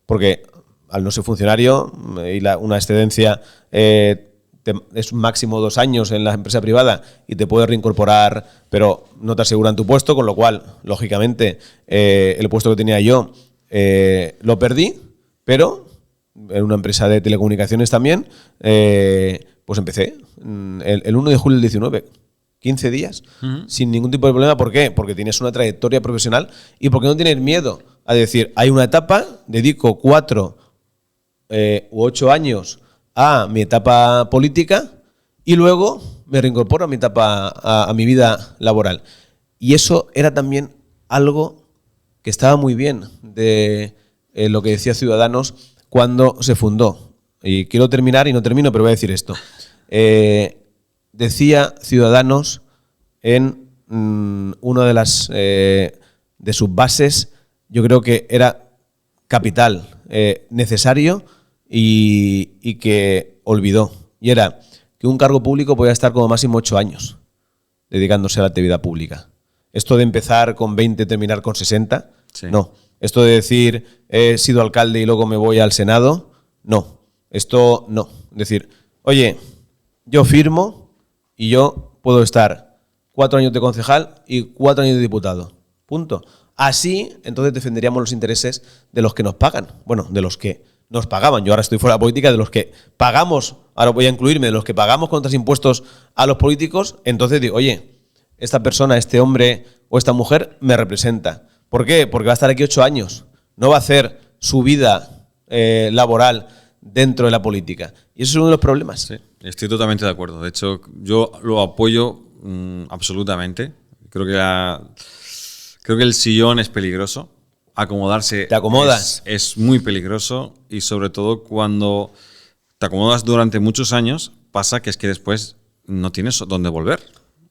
porque al no ser funcionario y una excedencia es máximo 2 años en la empresa privada y te puedes reincorporar, pero no te aseguran tu puesto, con lo cual, lógicamente, el puesto que tenía yo lo perdí, pero en una empresa de telecomunicaciones también, pues empecé el 1 de julio del 19, 15 días, sin ningún tipo de problema. ¿Por qué? Porque tienes una trayectoria profesional y porque no tienes miedo a decir, hay una etapa, dedico 4 u 8 años a mi etapa política y luego me reincorporo a mi etapa, a mi vida laboral. Y eso era también algo que estaba muy bien de lo que decía Ciudadanos cuando se fundó. Y quiero terminar y no termino, pero voy a decir esto. Decía Ciudadanos en una de las de sus bases, yo creo que era capital, necesario y que olvidó. Y era que un cargo público podía estar como máximo 8 años dedicándose a la actividad pública. Esto de empezar con 20 y terminar con 60, no. Esto de decir, he sido alcalde y luego me voy al Senado, no. Esto no. Es decir, oye, yo firmo y yo puedo estar 4 años de concejal y 4 años de diputado. Punto. Así, entonces defenderíamos los intereses de los que nos pagan. Bueno, de los que nos pagaban. Yo ahora estoy fuera de la política, de los que pagamos, ahora voy a incluirme, de los que pagamos con otros impuestos a los políticos. Entonces digo, oye, esta persona, este hombre o esta mujer me representa. ¿Por qué? Porque va a estar aquí 8 años. No va a hacer su vida laboral dentro de la política. Y eso es uno de los problemas. Sí, estoy totalmente de acuerdo. De hecho, yo lo apoyo absolutamente. Creo que el sillón es peligroso. Acomodarse te acomodas. Es muy peligroso y sobre todo cuando te acomodas durante muchos años pasa que es que después no tienes dónde volver.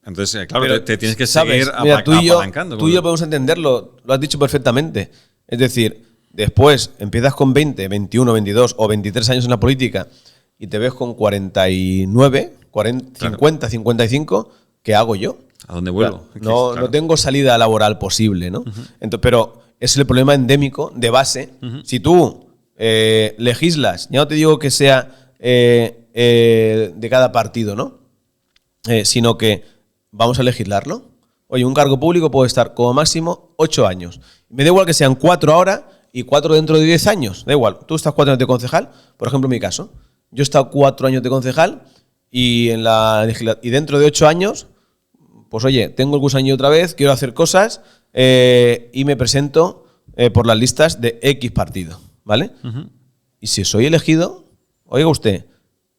Entonces, claro, te tienes que seguir apalancando. Tú y yo podemos entenderlo, lo has dicho perfectamente. Es decir, después empiezas con 20, 21, 22 o 23 años en la política y te ves con 49, 40, claro. 50, 55, ¿qué hago yo? ¿A dónde vuelvo? Claro, no tengo salida laboral posible, ¿no? Entonces, pero es el problema endémico de base. Si tú legislas, ya no te digo que sea de cada partido, ¿no? Sino que vamos a legislarlo. Oye, un cargo público puede estar como máximo 8 años. Me da igual que sean 4 ahora y 4 dentro de 10 años. Da igual. Tú estás 4 años de concejal, por ejemplo, en mi caso. Yo he estado 4 años de concejal y dentro de 8 años, pues oye, tengo el gusanillo otra vez, quiero hacer cosas y me presento por las listas de X partido, ¿vale? Y si soy elegido, oiga usted,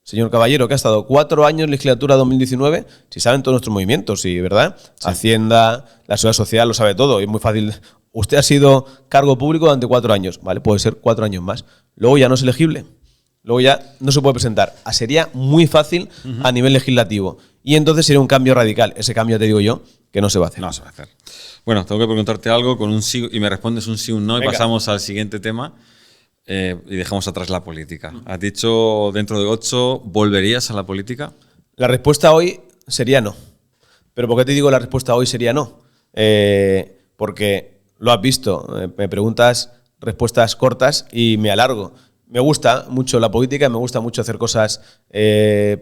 señor Caballero, que ha estado 4 años, legislatura 2019, si saben todos nuestros movimientos, sí, ¿verdad? Sí. Hacienda, la Seguridad Social, lo sabe todo, y es muy fácil. Usted ha sido cargo público durante 4 años, ¿vale? Puede ser 4 años más. Luego ya no es elegible. Luego ya no se puede presentar. Sería muy fácil a nivel legislativo. Y entonces sería un cambio radical. Ese cambio, te digo yo, que no se va a hacer. No se va a hacer. Bueno, tengo que preguntarte algo con un sí y me respondes un sí o un no. Venga. Y pasamos al siguiente tema. Y dejamos atrás la política. Has dicho dentro de 8, ¿volverías a la política? La respuesta hoy sería no. ¿Pero por qué te digo la respuesta hoy sería no? Porque lo has visto, me preguntas respuestas cortas y me alargo. Me gusta mucho la política, me gusta mucho hacer cosas sobre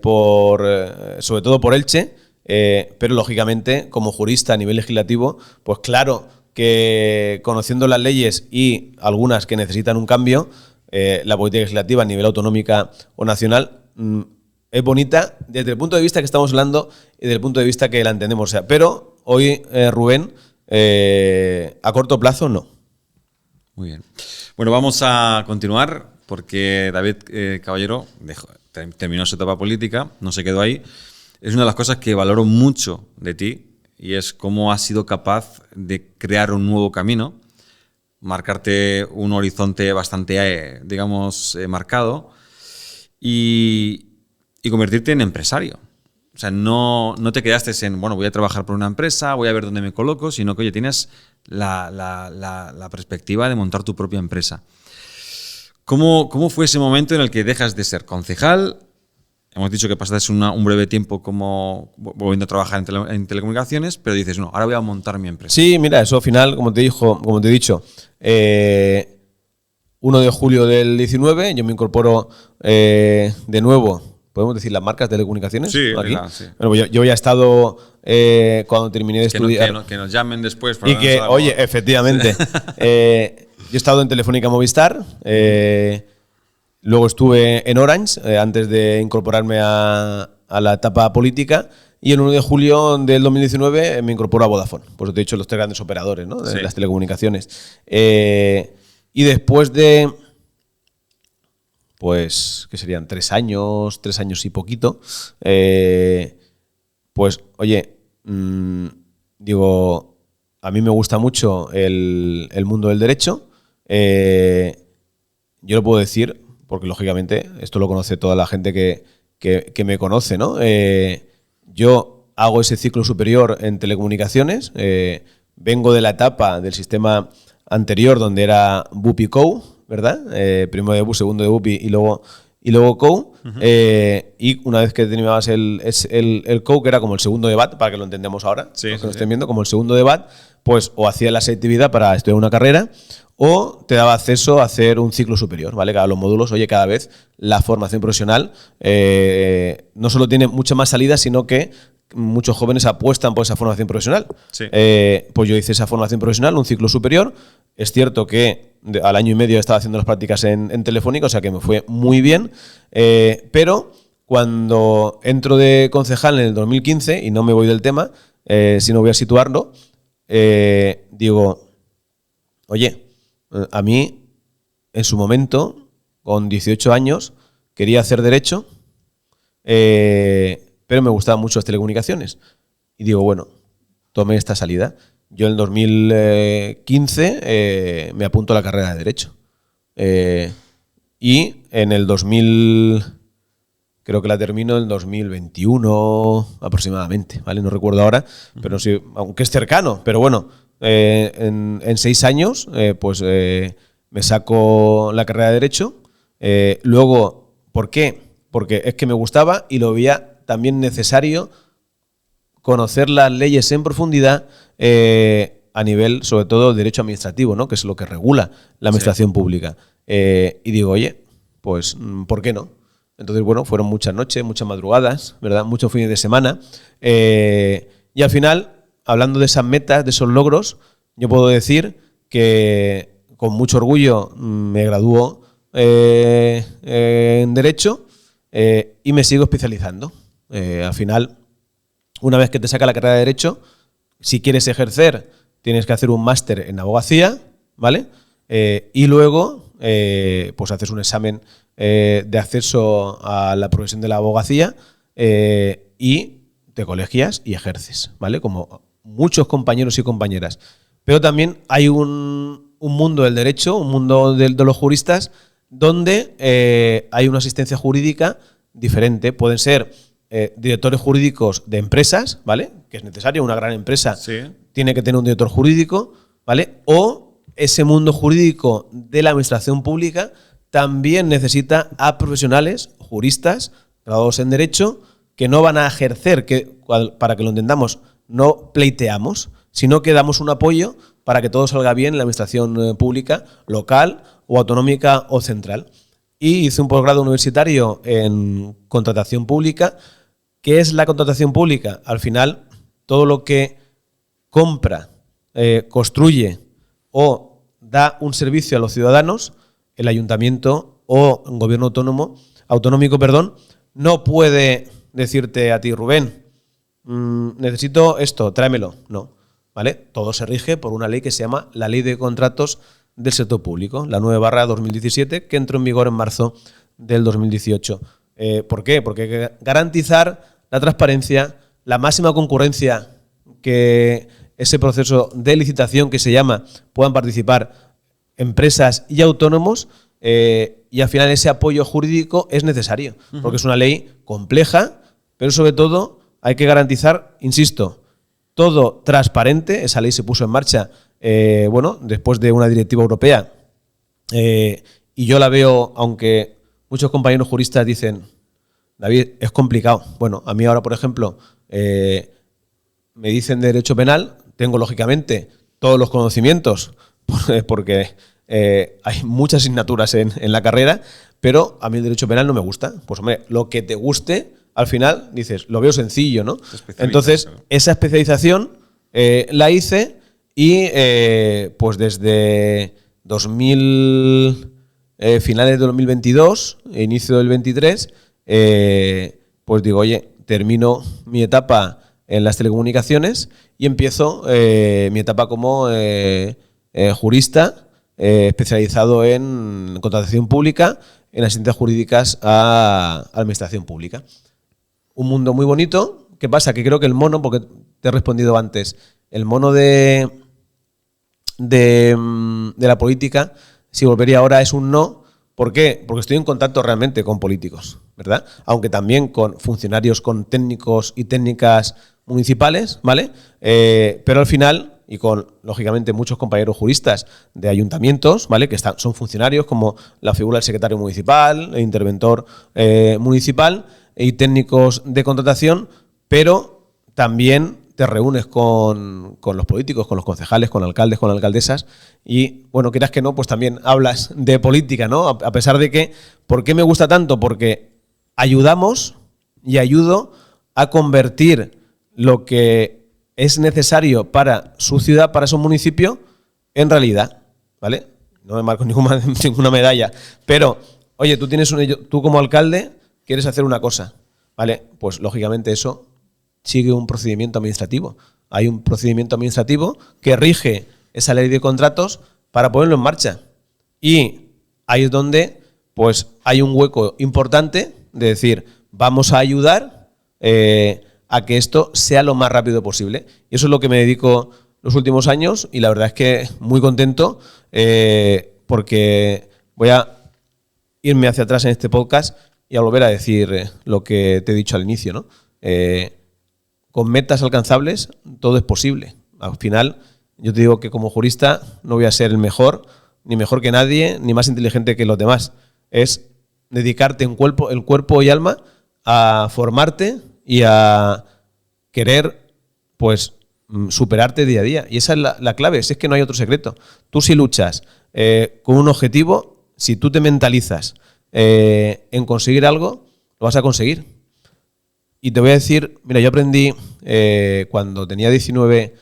todo por Elche, pero lógicamente como jurista a nivel legislativo, pues claro que conociendo las leyes y algunas que necesitan un cambio, la política legislativa a nivel autonómica o nacional es bonita desde el punto de vista que estamos hablando y desde el punto de vista que la entendemos. O sea, pero hoy, Rubén, a corto plazo no. Muy bien. Bueno, vamos a continuar porque David Caballero terminó su etapa política, no se quedó ahí. Es una de las cosas que valoro mucho de ti y es cómo has sido capaz de crear un nuevo camino, marcarte un horizonte bastante, digamos, marcado y convertirte en empresario. O sea, no te quedaste en, bueno, voy a trabajar por una empresa, voy a ver dónde me coloco, sino que, oye, tienes la perspectiva de montar tu propia empresa. ¿Cómo fue ese momento en el que dejas de ser concejal? Hemos dicho que pasaste un breve tiempo como volviendo a trabajar en telecomunicaciones, pero dices, no, ahora voy a montar mi empresa. Sí, mira, eso al final, como te he dicho, 1 de julio del 19, yo me incorporo de nuevo. ¿Podemos decir las marcas de telecomunicaciones? Sí, aquí. sí. Bueno, pues yo ya he estado, cuando terminé de estudiar... Que nos llamen después. Y que, oye, efectivamente, yo he estado en Telefónica Movistar, luego estuve en Orange, antes de incorporarme a la etapa política, y el 1 de julio del 2019 me incorporo a Vodafone. Pues te he dicho los 3 grandes operadores, ¿no?, de las telecomunicaciones. Y después de... pues, que serían 3 años y poquito, pues, oye, digo, a mí me gusta mucho el mundo del derecho. Yo lo puedo decir, porque lógicamente esto lo conoce toda la gente que me conoce, ¿no? Yo hago ese ciclo superior en telecomunicaciones, vengo de la etapa del sistema anterior donde era BUP y COU, ¿verdad? Primero de BUP, segundo de BUP y luego COU. Y una vez que terminabas el COU, que era como el segundo de BAT, para que lo entendamos ahora, los que lo estén viendo, como el segundo de BAT, pues o hacías la selectividad para estudiar una carrera o te daba acceso a hacer un ciclo superior, ¿vale? Cada los módulos, oye, cada vez la formación profesional no solo tiene mucha más salida, sino que muchos jóvenes apuestan por esa formación profesional. Sí. Pues yo hice esa formación profesional, un ciclo superior. Es cierto que al año y medio estaba haciendo las prácticas en Telefónica, o sea que me fue muy bien. Pero cuando entro de concejal en el 2015, y no me voy del tema, sino voy a situarlo, digo, oye, a mí en su momento, con 18 años, quería hacer derecho, pero me gustaban mucho las telecomunicaciones. Y digo, bueno, tomé esta salida. Yo en el 2015 me apunto a la carrera de Derecho. Y en el 2000, creo que la termino en el 2021 aproximadamente, ¿vale? No recuerdo ahora, pero sí, aunque es cercano. Pero bueno, en 6 años pues me saco la carrera de Derecho. Luego, ¿por qué? Porque es que me gustaba y lo veía también necesario conocer las leyes en profundidad a nivel, sobre todo, derecho administrativo, ¿no?, que es lo que regula la administración pública. Y digo, oye, pues, ¿por qué no? Entonces, bueno, fueron muchas noches, muchas madrugadas, ¿verdad?, muchos fines de semana. Y al final, hablando de esas metas, de esos logros, yo puedo decir que con mucho orgullo me graduó en Derecho y me sigo especializando. Al final, una vez que te saca la carrera de Derecho, si quieres ejercer, tienes que hacer un máster en abogacía, ¿vale? Y luego, pues haces un examen de acceso a la profesión de la abogacía y te colegias y ejerces, ¿vale? Como muchos compañeros y compañeras. Pero también hay un mundo del derecho, un mundo de los juristas, donde hay una asistencia jurídica diferente. Pueden ser directores jurídicos de empresas, ¿vale?, que es necesario, una gran empresa tiene que tener un director jurídico, ¿vale? O ese mundo jurídico de la administración pública también necesita a profesionales, juristas, graduados en Derecho, que no van a ejercer, que, para que lo entendamos, no pleiteamos, sino que damos un apoyo para que todo salga bien en la administración pública, local o autonómica o central. Y hice un posgrado universitario en contratación pública. ¿Qué es la contratación pública? Al final, todo lo que compra, construye o da un servicio a los ciudadanos, el ayuntamiento o un gobierno autonómico, no puede decirte a ti, Rubén, necesito esto, tráemelo. No, ¿vale? Todo se rige por una ley que se llama la Ley de Contratos del Sector Público, la 9/2017, que entró en vigor en marzo del 2018. ¿Por qué? Porque hay que garantizar la transparencia, la máxima concurrencia, que ese proceso de licitación que se llama puedan participar empresas y autónomos, y al final ese apoyo jurídico es necesario, porque es una ley compleja, pero sobre todo hay que garantizar, insisto, todo transparente. Esa ley se puso en marcha después de una directiva europea, y yo la veo, aunque muchos compañeros juristas dicen, David, es complicado. Bueno, a mí ahora, por ejemplo, me dicen de derecho penal, tengo lógicamente todos los conocimientos, porque hay muchas asignaturas en la carrera, pero a mí el derecho penal no me gusta. Pues hombre, lo que te guste, al final dices, lo veo sencillo, ¿no? Entonces, esa especialización la hice, y pues desde finales de 2022, inicio del 23, pues digo, oye, termino mi etapa en las telecomunicaciones y empiezo mi etapa como jurista, especializado en contratación pública, en asistencias jurídicas a administración pública. Un mundo muy bonito. ¿Qué pasa? Que creo que el mono, porque te he respondido antes, el mono de la política, si volvería ahora, es un no. ¿Por qué? Porque estoy en contacto realmente con políticos, ¿verdad? Aunque también con funcionarios, con técnicos y técnicas municipales, ¿vale? Pero al final, y con, lógicamente, muchos compañeros juristas de ayuntamientos, ¿vale? Que son funcionarios, como la figura del secretario municipal, el interventor municipal, y técnicos de contratación, pero también te reúnes con los políticos, con los concejales, con alcaldes, con alcaldesas, y, bueno, quieras que no, pues también hablas de política, ¿no? A pesar de que, ¿por qué me gusta tanto? Porque ayudamos y ayudo a convertir lo que es necesario para su ciudad, para su municipio, en realidad, ¿vale? No me marco ninguna medalla, pero, oye, tú como alcalde quieres hacer una cosa, ¿vale? Pues, lógicamente, eso sigue un procedimiento administrativo. Hay un procedimiento administrativo que rige esa ley de contratos para ponerlo en marcha. Y ahí es donde, pues, hay un hueco importante de decir, vamos a ayudar a que esto sea lo más rápido posible. Y eso es lo que me dedico los últimos años, y la verdad es que muy contento, porque voy a irme hacia atrás en este podcast y a volver a decir lo que te he dicho al inicio, ¿no? Con metas alcanzables todo es posible. Al final, yo te digo que como jurista no voy a ser el mejor, ni mejor que nadie, ni más inteligente que los demás. Es dedicarte en cuerpo y alma a formarte y a querer, pues, superarte día a día. Y esa es la clave, si es que no hay otro secreto. Tú, si luchas con un objetivo, si tú te mentalizas en conseguir algo, lo vas a conseguir. Y te voy a decir, mira, yo aprendí cuando tenía 19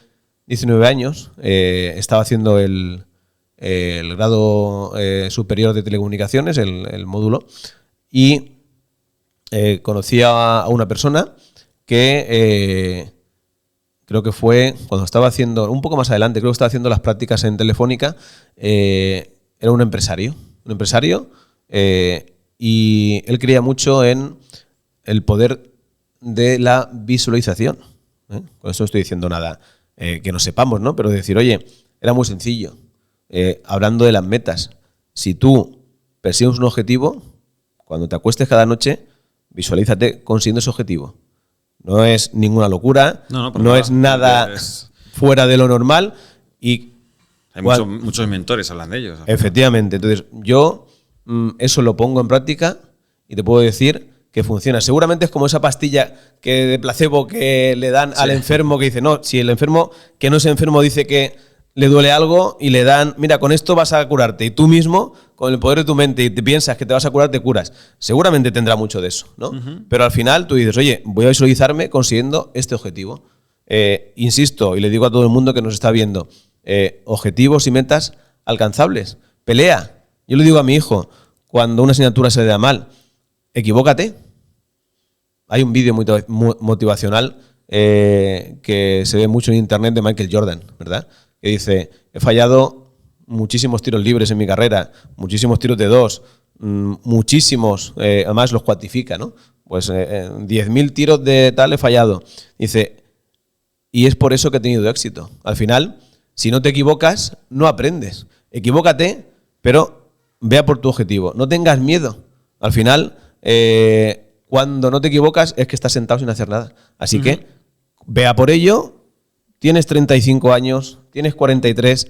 años, estaba haciendo el grado superior de telecomunicaciones, el módulo, y conocí a una persona que creo que fue cuando estaba haciendo, un poco más adelante, creo que estaba haciendo las prácticas en Telefónica, era un empresario, y él creía mucho en el poder de la visualización. Con esto no estoy diciendo nada que no sepamos, ¿no? Pero decir, oye, era muy sencillo. Hablando de las metas, si tú persigues un objetivo, cuando te acuestes cada noche, visualízate consiguiendo ese objetivo. No es ninguna locura, no es nada fuera de lo normal. Y hay muchos mentores hablan de ellos. Efectivamente. Entonces, yo eso lo pongo en práctica y te puedo decir que funciona. Seguramente es como esa pastilla de placebo que le dan al enfermo, que dice, no, si el enfermo que no es enfermo dice que le duele algo y le dan, mira, con esto vas a curarte, y tú mismo, con el poder de tu mente, y te piensas que te vas a curar, te curas. Seguramente tendrá mucho de eso, ¿no? Pero al final tú dices, oye, voy a visualizarme consiguiendo este objetivo. Insisto, y le digo a todo el mundo que nos está viendo, objetivos y metas alcanzables. Pelea. Yo le digo a mi hijo, cuando una asignatura se le da mal, equivócate. Hay un vídeo motivacional que se ve mucho en internet de Michael Jordan, ¿verdad? Que dice, he fallado muchísimos tiros libres en mi carrera, muchísimos tiros de 2, muchísimos, además los cuantifica, ¿no? Pues 10.000 tiros de tal he fallado. Dice, y es por eso que he tenido éxito. Al final, si no te equivocas, no aprendes. Equivócate, pero vea por tu objetivo. No tengas miedo. Al final, cuando no te equivocas es que estás sentado sin hacer nada. Así que vea por ello. Tienes 35 años, tienes 43,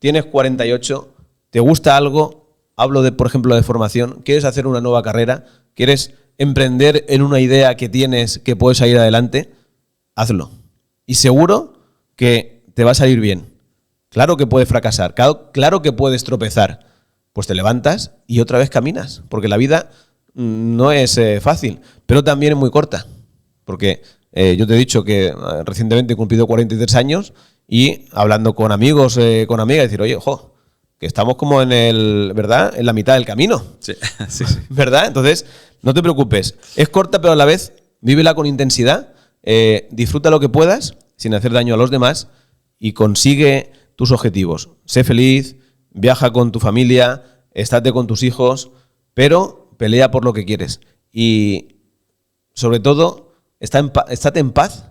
tienes 48, te gusta algo, hablo de, por ejemplo, de formación, quieres hacer una nueva carrera, quieres emprender en una idea que tienes que puedes salir adelante, hazlo. Y seguro que te va a salir bien. Claro que puedes fracasar, claro que puedes tropezar. Pues te levantas y otra vez caminas, porque la vida no es fácil, pero también es muy corta. Porque yo te he dicho que recientemente he cumplido 43 años y hablando con amigos, con amigas, decir, oye, ojo, que estamos como ¿verdad? En la mitad del camino. Sí. ¿Verdad? Entonces, no te preocupes. Es corta, pero a la vez, vívela con intensidad, disfruta lo que puedas, sin hacer daño a los demás, y consigue tus objetivos. Sé feliz, viaja con tu familia, estate con tus hijos, pero pelea por lo que quieres. Y, sobre todo, estate en paz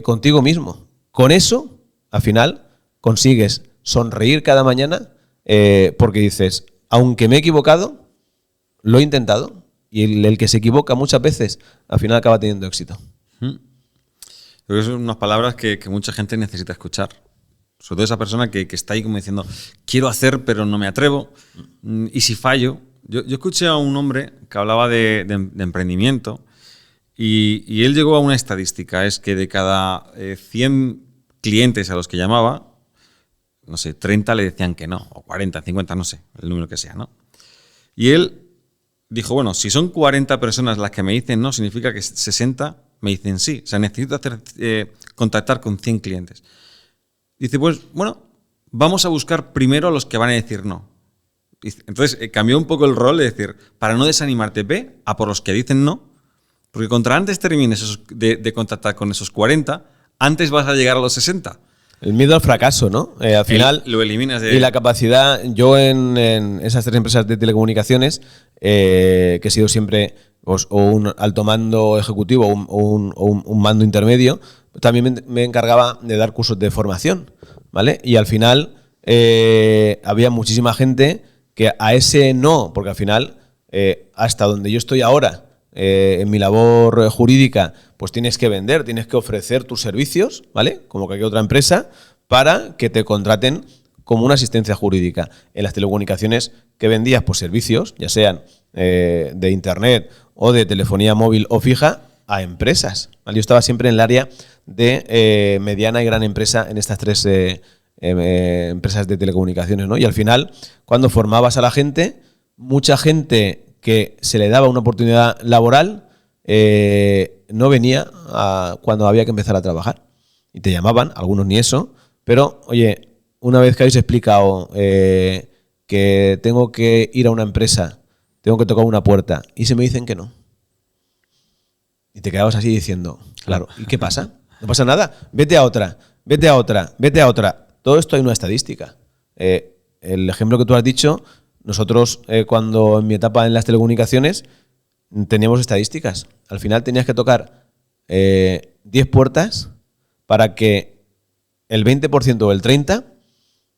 contigo mismo. Con eso, al final, consigues sonreír cada mañana porque dices, aunque me he equivocado, lo he intentado. Y el que se equivoca muchas veces, al final acaba teniendo éxito. Creo que son unas palabras que mucha gente necesita escuchar. Sobre todo esa persona que está ahí como diciendo, quiero hacer pero no me atrevo. ¿Y si fallo? Yo escuché a un hombre que hablaba de emprendimiento. Y él llegó a una estadística, es que de cada 100 clientes a los que llamaba, no sé, 30 le decían que no, o 40, 50, no sé, el número que sea, ¿no? Y él dijo, bueno, si son 40 personas las que me dicen no, significa que 60 me dicen sí. O sea, necesito contactar con 100 clientes. Dice, pues, bueno, vamos a buscar primero a los que van a decir no. Entonces, cambió un poco el rol de decir, para no desanimarte, ve a por los que dicen no, porque contra antes termines de contactar con esos 40, antes vas a llegar a los 60. El miedo al fracaso, ¿no? Al final lo eliminas de... Y la capacidad, yo en esas 3 empresas de telecomunicaciones, que he sido siempre pues, o un alto mando ejecutivo o un mando intermedio, también me encargaba de dar cursos de formación, ¿vale? Y al final había muchísima gente que a ese no, porque al final, hasta donde yo estoy ahora, en mi labor jurídica, pues tienes que vender, tienes que ofrecer tus servicios, ¿vale? Como cualquier otra empresa, para que te contraten como una asistencia jurídica. En las telecomunicaciones que vendías, pues servicios, ya sean de internet o de telefonía móvil o fija, a empresas, ¿vale? Yo estaba siempre en el área de mediana y gran empresa en estas 3 empresas de telecomunicaciones, ¿no? Y al final, cuando formabas a la gente, mucha gente que se le daba una oportunidad laboral, no venía cuando había que empezar a trabajar. Y te llamaban, algunos ni eso, pero, oye, una vez que habéis explicado que tengo que ir a una empresa, tengo que tocar una puerta, y se me dicen que no. Y te quedabas así diciendo, claro, ¿y qué pasa? No pasa nada, vete a otra, vete a otra, vete a otra. Todo esto hay una estadística. El ejemplo que tú has dicho... Nosotros, cuando en mi etapa en las telecomunicaciones, teníamos estadísticas. Al final tenías que tocar 10 puertas para que el 20% o el 30%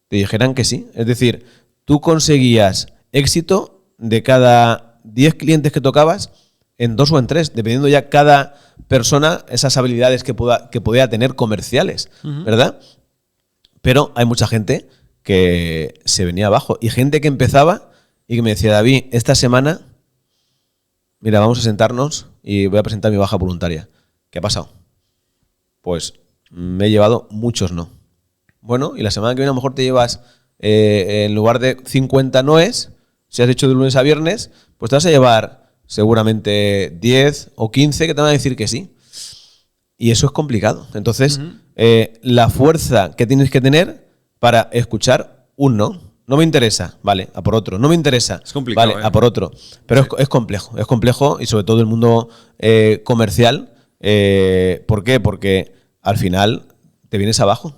te dijeran que sí. Es decir, tú conseguías éxito de cada 10 clientes que tocabas en 2 o en 3, dependiendo ya cada persona esas habilidades que podía tener comerciales, ¿verdad? Pero hay mucha gente que se venía abajo. Y gente que empezaba y que me decía, David, esta semana, mira, vamos a sentarnos y voy a presentar mi baja voluntaria. ¿Qué ha pasado? Pues me he llevado muchos no. Bueno, y la semana que viene a lo mejor te llevas, en lugar de 50 noes, si has hecho de lunes a viernes, pues te vas a llevar seguramente 10 o 15 que te van a decir que sí. Y eso es complicado. Entonces, la fuerza que tienes que tener para escuchar un no. no me interesa, vale, a por otro. No me interesa, es complicado, vale, a por otro. Pero sí, es complejo y sobre todo el mundo comercial. ¿Por qué? Porque al final te vienes abajo.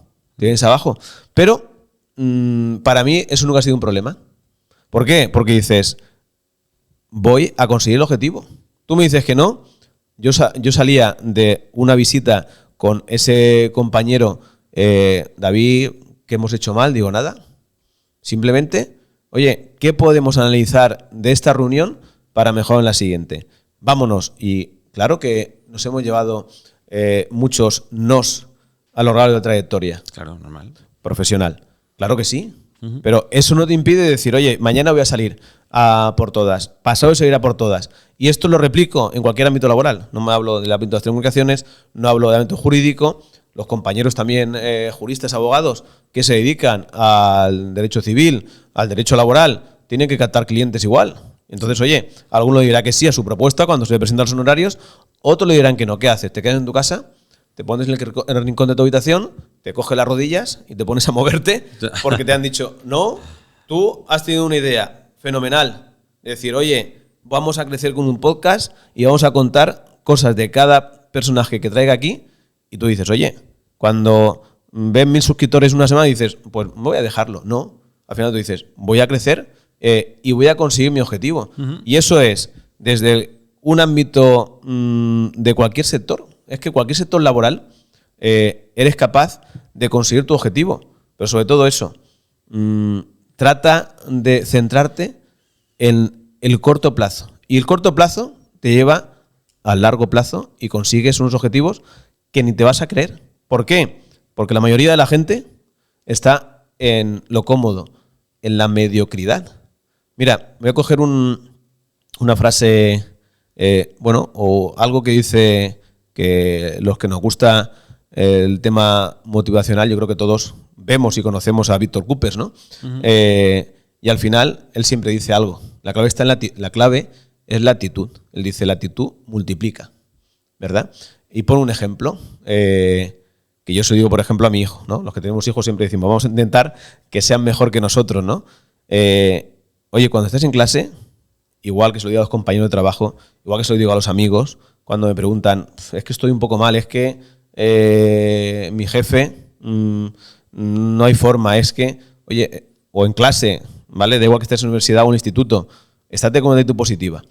Pero para mí eso nunca ha sido un problema. ¿Por qué? Porque dices, voy a conseguir el objetivo. Tú me dices que no. Yo salía de una visita con ese compañero, David, ¿qué hemos hecho mal? Digo, nada. Simplemente, oye, ¿qué podemos analizar de esta reunión para mejorar en la siguiente? Vámonos. Y claro que nos hemos llevado muchos nos a lo largo de la trayectoria. Claro, normal. Profesional. Claro que sí. Pero eso no te impide decir, oye, mañana voy a salir a por todas, pasado voy a salir a por todas. Y esto lo replico en cualquier ámbito laboral. No me hablo del ámbito de las telecomunicaciones, no hablo del ámbito jurídico. Los compañeros también juristas, abogados, que se dedican al derecho civil, al derecho laboral, tienen que captar clientes igual. Entonces, oye, alguno le dirá que sí a su propuesta cuando se le presentan los honorarios, otros le dirán que no. ¿Qué haces? ¿Te quedas en tu casa? ¿Te pones en el rincón de tu habitación? ¿Te coges las rodillas y te pones a moverte? Porque te han dicho, no, tú has tenido una idea fenomenal. De decir, oye, vamos a crecer con un podcast y vamos a contar cosas de cada personaje que traiga aquí. Y tú dices, oye, cuando ven 1000 suscriptores una semana, dices, pues voy a dejarlo. No, al final tú dices, voy a crecer y voy a conseguir mi objetivo. Y eso es desde un ámbito de cualquier sector. Es que cualquier sector laboral eres capaz de conseguir tu objetivo. Pero sobre todo eso, trata de centrarte en el corto plazo. Y el corto plazo te lleva al largo plazo y consigues unos objetivos que ni te vas a creer. ¿Por qué? Porque la mayoría de la gente está en lo cómodo, en la mediocridad. Mira, voy a coger una frase, o algo que dice que los que nos gusta el tema motivacional, yo creo que todos vemos y conocemos a Víctor Coopers, ¿no? Y al final, él siempre dice algo. La clave está en la clave es la actitud. Él dice, la actitud multiplica, ¿verdad? Y pone un ejemplo, que yo se lo digo, por ejemplo, a mi hijo, ¿no? Los que tenemos hijos siempre decimos, vamos a intentar que sean mejor que nosotros, ¿no? Oye, cuando estés en clase, igual que se lo digo a los compañeros de trabajo, igual que se lo digo a los amigos, cuando me preguntan, es que estoy un poco mal, es que mi jefe, no hay forma, es que, oye, o en clase, ¿vale? Da igual que estés en universidad o en instituto, estate con una actitud positiva.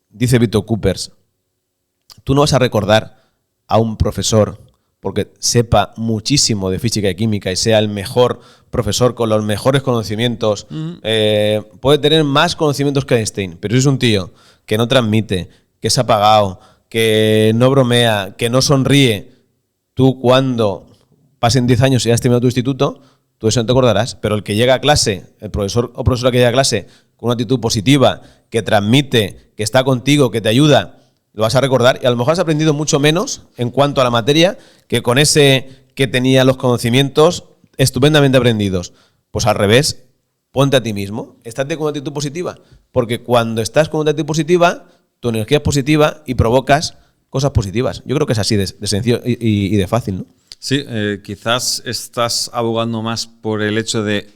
Dice Víctor Coopers, tú no vas a recordar a un profesor porque sepa muchísimo de física y química y sea el mejor profesor con los mejores conocimientos. Puede tener más conocimientos que Einstein, pero si es un tío que no transmite, que es apagado, que no bromea, que no sonríe, tú cuando pasen 10 años y hayas terminado tu instituto, tú eso no te acordarás. Pero el que llega a clase, el profesor o profesora que llega a clase con una actitud positiva, que transmite, que está contigo, que te ayuda, lo vas a recordar y a lo mejor has aprendido mucho menos en cuanto a la materia que con ese que tenía los conocimientos estupendamente aprendidos. Pues al revés, ponte a ti mismo, estate con una actitud positiva, porque cuando estás con una actitud positiva, tu energía es positiva y provocas cosas positivas. Yo creo que es así de sencillo y de fácil, ¿no? Sí, quizás estás abogando más por el hecho de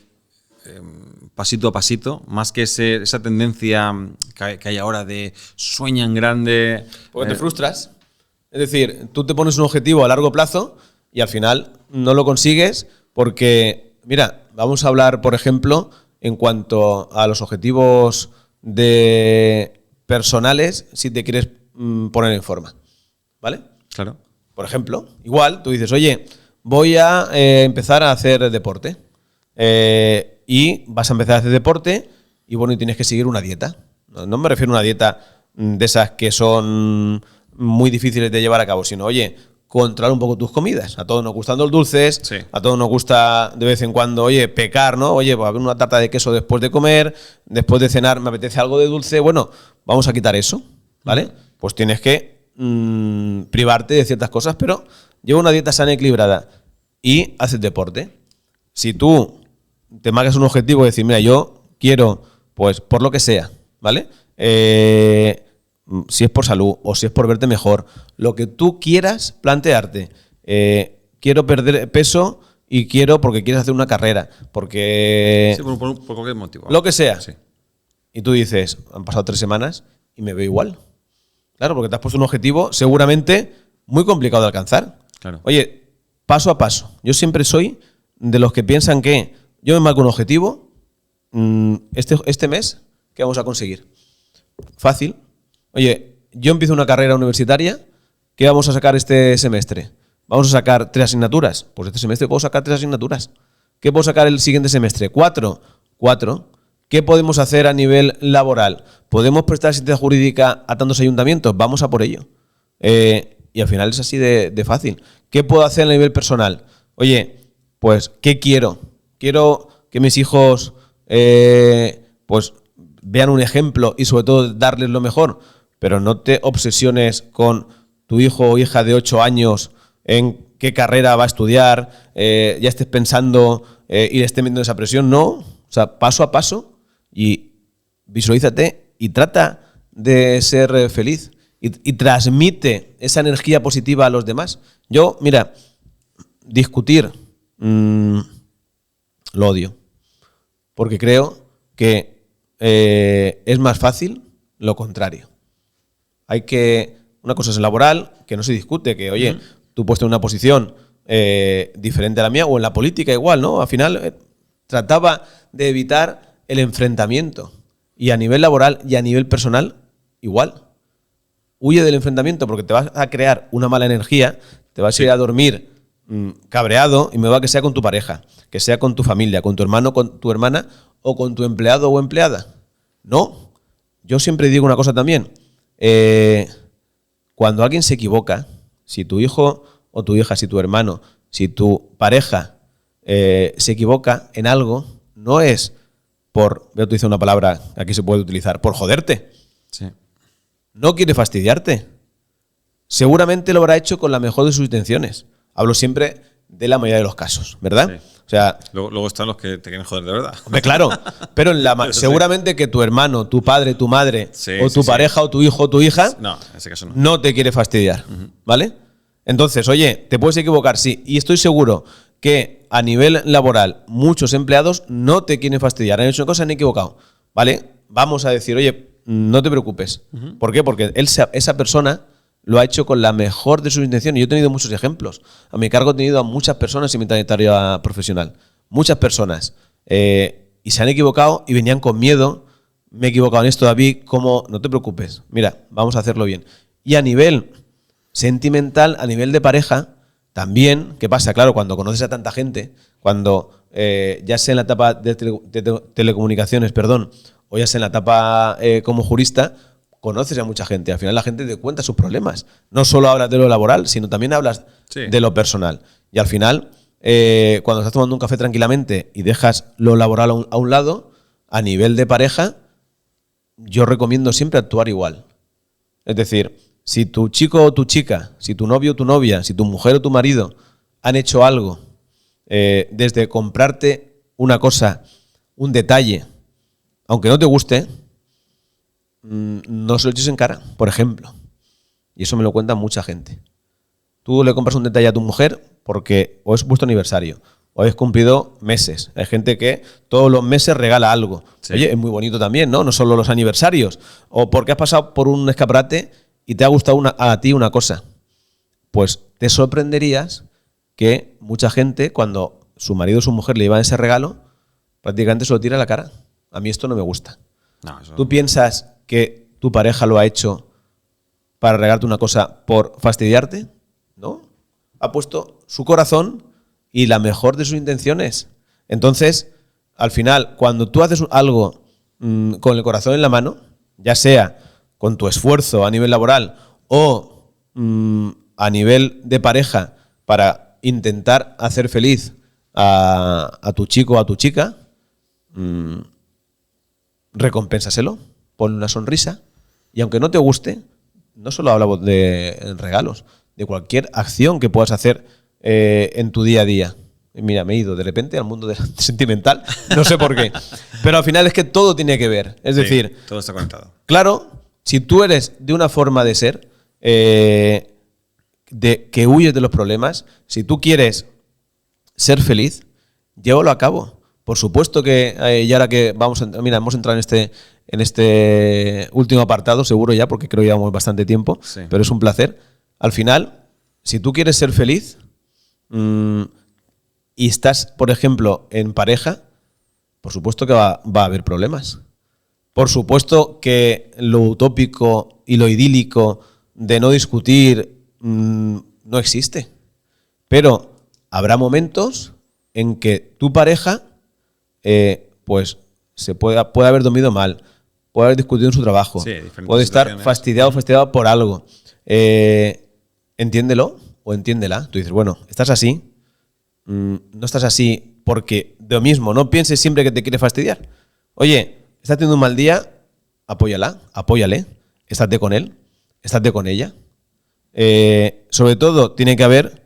pasito a pasito, más que esa tendencia que hay ahora de sueña en grande. Porque te frustras. Es decir, tú te pones un objetivo a largo plazo y al final no lo consigues porque, mira, vamos a hablar, por ejemplo, en cuanto a los objetivos personales, si te quieres poner en forma, ¿vale? Claro. Por ejemplo, igual tú dices, oye, voy a empezar a hacer deporte. Y vas a empezar a hacer deporte y bueno, y tienes que seguir una dieta. No me refiero a una dieta de esas que son muy difíciles de llevar a cabo, sino, oye, controlar un poco tus comidas. A todos nos gustan los dulces, sí. A todos nos gusta de vez en cuando, oye, pecar, ¿no? Oye, pues una tarta de queso después de comer, después de cenar me apetece algo de dulce. Bueno, vamos a quitar eso, ¿vale? Pues tienes que privarte de ciertas cosas, pero lleva una dieta sana y equilibrada y haces deporte. Si tú te marcas un objetivo de decir, mira, yo quiero, pues por lo que sea, ¿vale? Si es por salud o si es por verte mejor, lo que tú quieras plantearte. Quiero perder peso y quiero porque quieres hacer una carrera, porque... Sí, por cualquier motivo. Lo que sea. Sí. Y tú dices, han pasado 3 semanas y me veo igual. Claro, porque te has puesto un objetivo seguramente muy complicado de alcanzar. Claro. Oye, paso a paso. Yo siempre soy de los que piensan que yo me marco un objetivo, este mes, ¿qué vamos a conseguir? Fácil. Oye, yo empiezo una carrera universitaria, ¿qué vamos a sacar este semestre? ¿Vamos a sacar 3 asignaturas? Pues este semestre puedo sacar 3 asignaturas. ¿Qué puedo sacar el siguiente semestre? 4. ¿Qué podemos hacer a nivel laboral? ¿Podemos prestar asistencia jurídica a tantos ayuntamientos? Vamos a por ello. Y al final es así de fácil. ¿Qué puedo hacer a nivel personal? Oye, pues, ¿qué quiero? Quiero que mis hijos pues vean un ejemplo y sobre todo darles lo mejor, pero no te obsesiones con tu hijo o hija de 8 años en qué carrera va a estudiar, ya estés pensando y le estés metiendo esa presión. No, o sea, paso a paso y visualízate y trata de ser feliz y transmite esa energía positiva a los demás. Yo, mira, discutir lo odio, porque creo que es más fácil lo contrario. Una cosa es laboral, que no se discute, que oye, tú puedes tener una posición diferente a la mía, o en la política igual, ¿no? Al final trataba de evitar el enfrentamiento. Y a nivel laboral y a nivel personal, igual. Huye del enfrentamiento porque te vas a crear una mala energía, te vas a ir a dormir cabreado, y me va que sea con tu pareja, que sea con tu familia, con tu hermano, con tu hermana o con tu empleado o empleada. No. Yo siempre digo una cosa también. Cuando alguien se equivoca, si tu hijo o tu hija, si tu hermano, si tu pareja se equivoca en algo, no es por, voy a utilizar una palabra que aquí se puede utilizar, por joderte. Sí. No quiere fastidiarte. Seguramente lo habrá hecho con la mejor de sus intenciones. Hablo siempre de la mayoría de los casos, ¿verdad? Sí. O sea, luego están los que te quieren joder de verdad. hombre, claro, pero seguramente que tu hermano, tu padre, tu madre, o tu pareja, o tu hijo, o tu hija, no, en ese caso no te quiere fastidiar, ¿vale? Entonces, oye, te puedes equivocar, sí, y estoy seguro que a nivel laboral muchos empleados no te quieren fastidiar, han hecho una cosa, han equivocado, ¿vale? Vamos a decir, oye, no te preocupes. ¿Por qué? Porque esa persona lo ha hecho con la mejor de sus intenciones. Yo he tenido muchos ejemplos. A mi cargo he tenido a muchas personas en mi trayectoria profesional. Muchas personas. Y se han equivocado y venían con miedo. Me he equivocado en esto, David. ¿Cómo? No te preocupes. Mira, vamos a hacerlo bien. Y a nivel sentimental, a nivel de pareja, también, ¿qué pasa? Claro, cuando conoces a tanta gente, cuando ya sea en la etapa de telecomunicaciones, o ya sea en la etapa como jurista, conoces a mucha gente. Al final la gente te cuenta sus problemas. No solo hablas de lo laboral, sino también hablas de lo personal. Y al final, cuando estás tomando un café tranquilamente y dejas lo laboral a un lado, a nivel de pareja, yo recomiendo siempre actuar igual. Es decir, si tu chico o tu chica, si tu novio o tu novia, si tu mujer o tu marido han hecho algo, desde comprarte una cosa, un detalle, aunque no te guste, no se lo eches en cara, por ejemplo. Y eso me lo cuenta mucha gente. Tú le compras un detalle a tu mujer porque o es vuestro aniversario o habéis cumplido meses. Hay gente que todos los meses regala algo. Sí. Oye, es muy bonito también, ¿no? No solo los aniversarios. O porque has pasado por un escaparate y te ha gustado a ti una cosa. Pues te sorprenderías que mucha gente, cuando su marido o su mujer le llevan ese regalo, prácticamente se lo tira a la cara. A mí esto no me gusta. No, eso... ¿Tú piensas que tu pareja lo ha hecho para regalarte una cosa por fastidiarte? ¿No? Ha puesto su corazón y la mejor de sus intenciones. Entonces, al final, cuando tú haces algo con el corazón en la mano, ya sea con tu esfuerzo a nivel laboral o a nivel de pareja para intentar hacer feliz a tu chico o a tu chica, recompénsaselo, ponle una sonrisa y aunque no te guste, no solo hablamos de regalos, de cualquier acción que puedas hacer en tu día a día. Mira, me he ido de repente al mundo sentimental, no sé por qué, pero al final es que todo tiene que ver, es decir, todo está conectado. Claro, si tú eres de una forma de ser, de que huyes de los problemas, si tú quieres ser feliz, llévalo a cabo. Por supuesto que, y ahora que hemos entrado en este último apartado, seguro ya, porque creo que llevamos bastante tiempo, sí. Pero es un placer. Al final, si tú quieres ser feliz y estás, por ejemplo, en pareja, por supuesto que va a haber problemas. Por supuesto que lo utópico y lo idílico de no discutir no existe. Pero habrá momentos en que tu pareja pues puede haber dormido mal, puede haber discutido en su trabajo, sí, puede estar fastidiado por algo. Entiéndelo o entiéndela. Tú dices, bueno, ¿estás así? No estás así porque de lo mismo, no pienses siempre que te quiere fastidiar. Oye, estás teniendo un mal día, apóyale, estate con él, estate con ella. Sobre todo, tiene que haber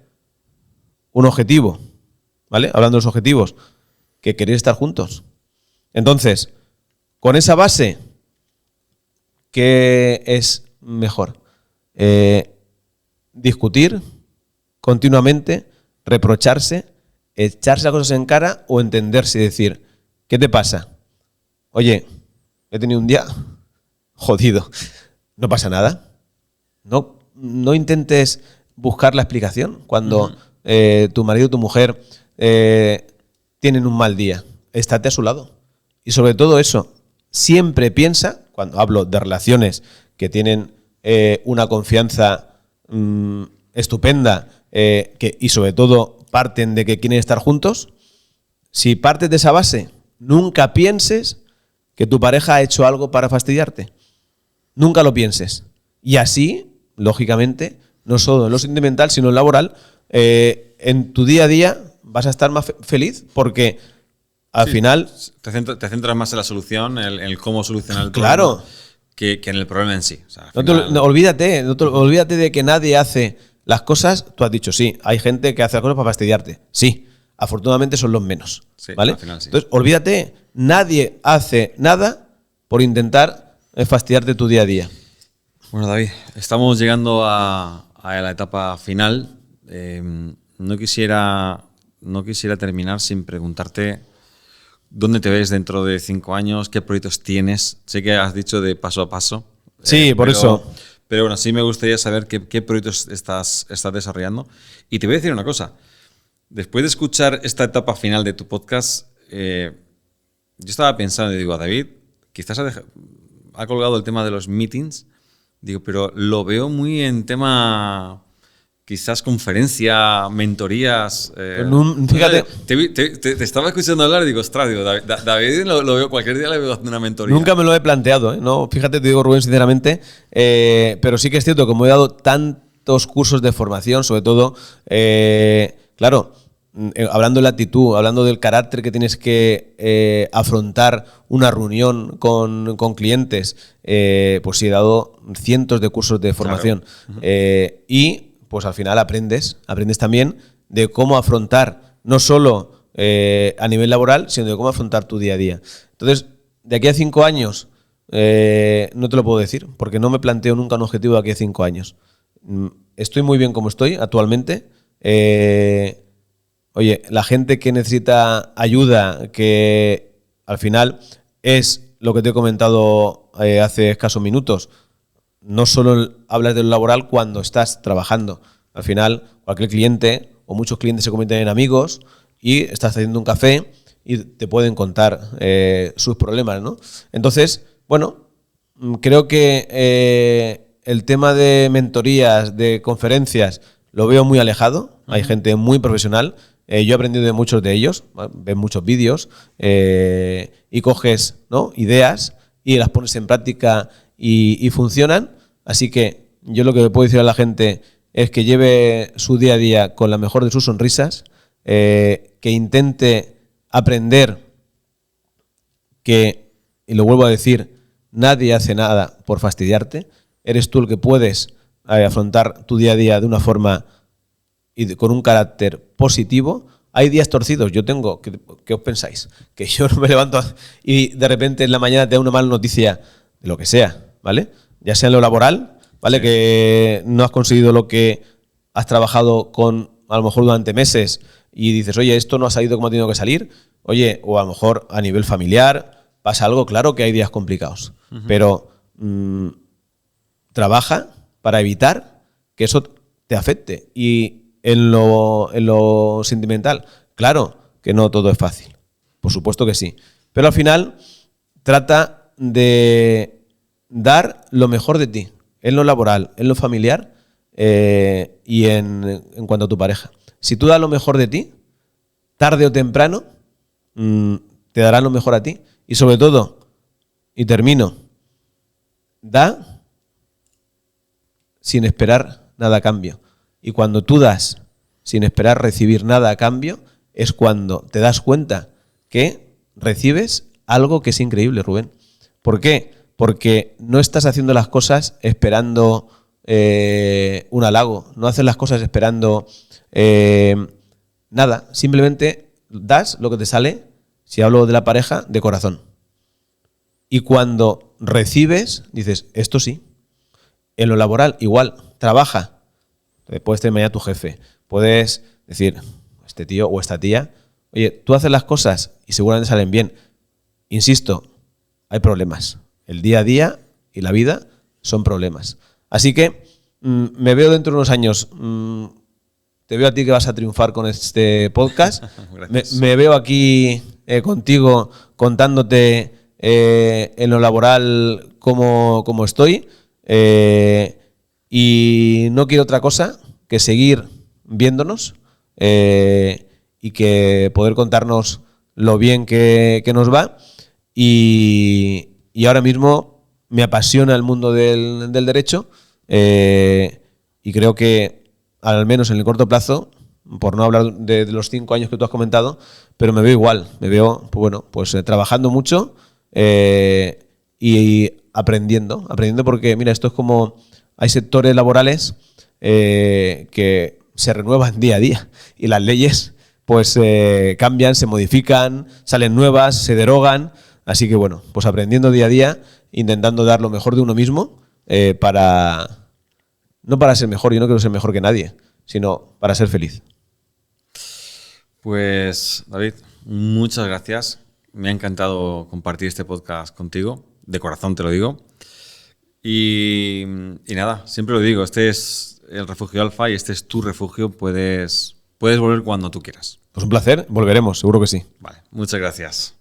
un objetivo, ¿vale? Hablando de los objetivos, que queréis estar juntos. Entonces, con esa base, ¿qué es mejor? Discutir continuamente, reprocharse, echarse las cosas en cara o entenderse y decir, ¿qué te pasa? Oye, he tenido un día jodido. No pasa nada. No intentes buscar la explicación cuando tu marido o tu mujer tienen un mal día. Estate a su lado. Y sobre todo eso, siempre piensa, cuando hablo de relaciones que tienen una confianza estupenda y sobre todo parten de que quieren estar juntos, si partes de esa base, nunca pienses que tu pareja ha hecho algo para fastidiarte. Nunca lo pienses. Y así, lógicamente, no solo en lo sentimental, sino en lo laboral, en tu día a día vas a estar más feliz porque al final... Te centras más en la solución, en el cómo solucionar el problema, problema, que en el problema en sí. O sea, final... olvídate de que nadie hace las cosas. Tú has dicho, sí, hay gente que hace las cosas para fastidiarte. Sí, afortunadamente son los menos. Sí, ¿vale? Al final, sí. Entonces, olvídate, nadie hace nada por intentar fastidiarte tu día a día. Bueno, David, estamos llegando a la etapa final. No quisiera terminar sin preguntarte dónde te ves dentro de 5 años, qué proyectos tienes. Sé que has dicho de paso a paso. Sí, por eso. Pero bueno, sí me gustaría saber qué proyectos estás desarrollando. Y te voy a decir una cosa. Después de escuchar esta etapa final de tu podcast, yo estaba pensando y digo, a David, quizás ha colgado el tema de los meetings. Digo, pero lo veo muy en tema, quizás conferencia, mentorías. Fíjate. Te estaba escuchando hablar y digo, ostras, digo, David lo veo, cualquier día le veo haciendo una mentoría. Nunca me lo he planteado, ¿eh? No, fíjate, te digo, Rubén, sinceramente, pero sí que es cierto, como he dado tantos cursos de formación, sobre todo, claro, hablando de la actitud, hablando del carácter que tienes que afrontar una reunión con clientes, pues sí he dado cientos de cursos de formación. Claro. Y pues al final aprendes también de cómo afrontar, no solo a nivel laboral, sino de cómo afrontar tu día a día. Entonces, de aquí a 5 años, no te lo puedo decir, porque no me planteo nunca un objetivo de aquí a 5 años. Estoy muy bien como estoy actualmente. Oye, la gente que necesita ayuda, que al final es lo que te he comentado hace escasos minutos, no solo hablas de lo laboral cuando estás trabajando. Al final, cualquier cliente o muchos clientes se convierten en amigos y estás haciendo un café y te pueden contar sus problemas, ¿no? Entonces, bueno, creo que el tema de mentorías, de conferencias, lo veo muy alejado. Hay gente muy profesional. Yo he aprendido de muchos de ellos, ves muchos vídeos y coges, ¿no?, ideas y las pones en práctica y funcionan. Así que yo lo que le puedo decir a la gente es que lleve su día a día con la mejor de sus sonrisas, que intente aprender que, y lo vuelvo a decir, nadie hace nada por fastidiarte. Eres tú el que puedes afrontar tu día a día de una forma y con un carácter positivo. Hay días torcidos, yo tengo, ¿qué os pensáis? Que yo no me levanto y de repente en la mañana te da una mala noticia de lo que sea, ¿vale? Ya sea en lo laboral, ¿vale? Sí. Que no has conseguido lo que has trabajado con, a lo mejor durante meses, y dices, oye, esto no ha salido como ha tenido que salir, oye, o a lo mejor a nivel familiar pasa algo, claro que hay días complicados, pero trabaja para evitar que eso te afecte. Y en lo sentimental, claro que no todo es fácil, por supuesto que sí, pero al final trata de dar lo mejor de ti, en lo laboral, en lo familiar y en cuanto a tu pareja. Si tú das lo mejor de ti, tarde o temprano, te darán lo mejor a ti. Y sobre todo, y termino, da sin esperar nada a cambio. Y cuando tú das sin esperar recibir nada a cambio, es cuando te das cuenta que recibes algo que es increíble, Rubén. ¿Por qué? Porque no estás haciendo las cosas esperando un halago, no haces las cosas esperando nada, simplemente das lo que te sale, si hablo de la pareja, de corazón. Y cuando recibes, dices, esto sí. En lo laboral, igual, trabaja. Puedes tener mañana tu jefe, puedes decir, este tío o esta tía, oye, tú haces las cosas y seguramente salen bien. Insisto, hay problemas. El día a día y la vida son problemas. Así que me veo dentro de unos años, te veo a ti que vas a triunfar con este podcast, me veo aquí contigo contándote en lo laboral cómo estoy y no quiero otra cosa que seguir viéndonos y que poder contarnos lo bien que nos va y ahora mismo me apasiona el mundo del derecho y creo que al menos en el corto plazo, por no hablar de los 5 años que tú has comentado, pero me veo igual, me veo pues trabajando mucho y aprendiendo porque mira, esto es como hay sectores laborales que se renuevan día a día y las leyes pues cambian, se modifican, salen nuevas, se derogan, así que bueno, pues aprendiendo día a día, intentando dar lo mejor de uno mismo no para ser mejor, yo no quiero ser mejor que nadie, sino para ser feliz. Pues David, muchas gracias. Me ha encantado compartir este podcast contigo, de corazón te lo digo. Y nada, siempre lo digo, este es el Refugio Alfa y este es tu refugio, puedes volver cuando tú quieras. Pues un placer, volveremos, seguro que sí. Vale, muchas gracias.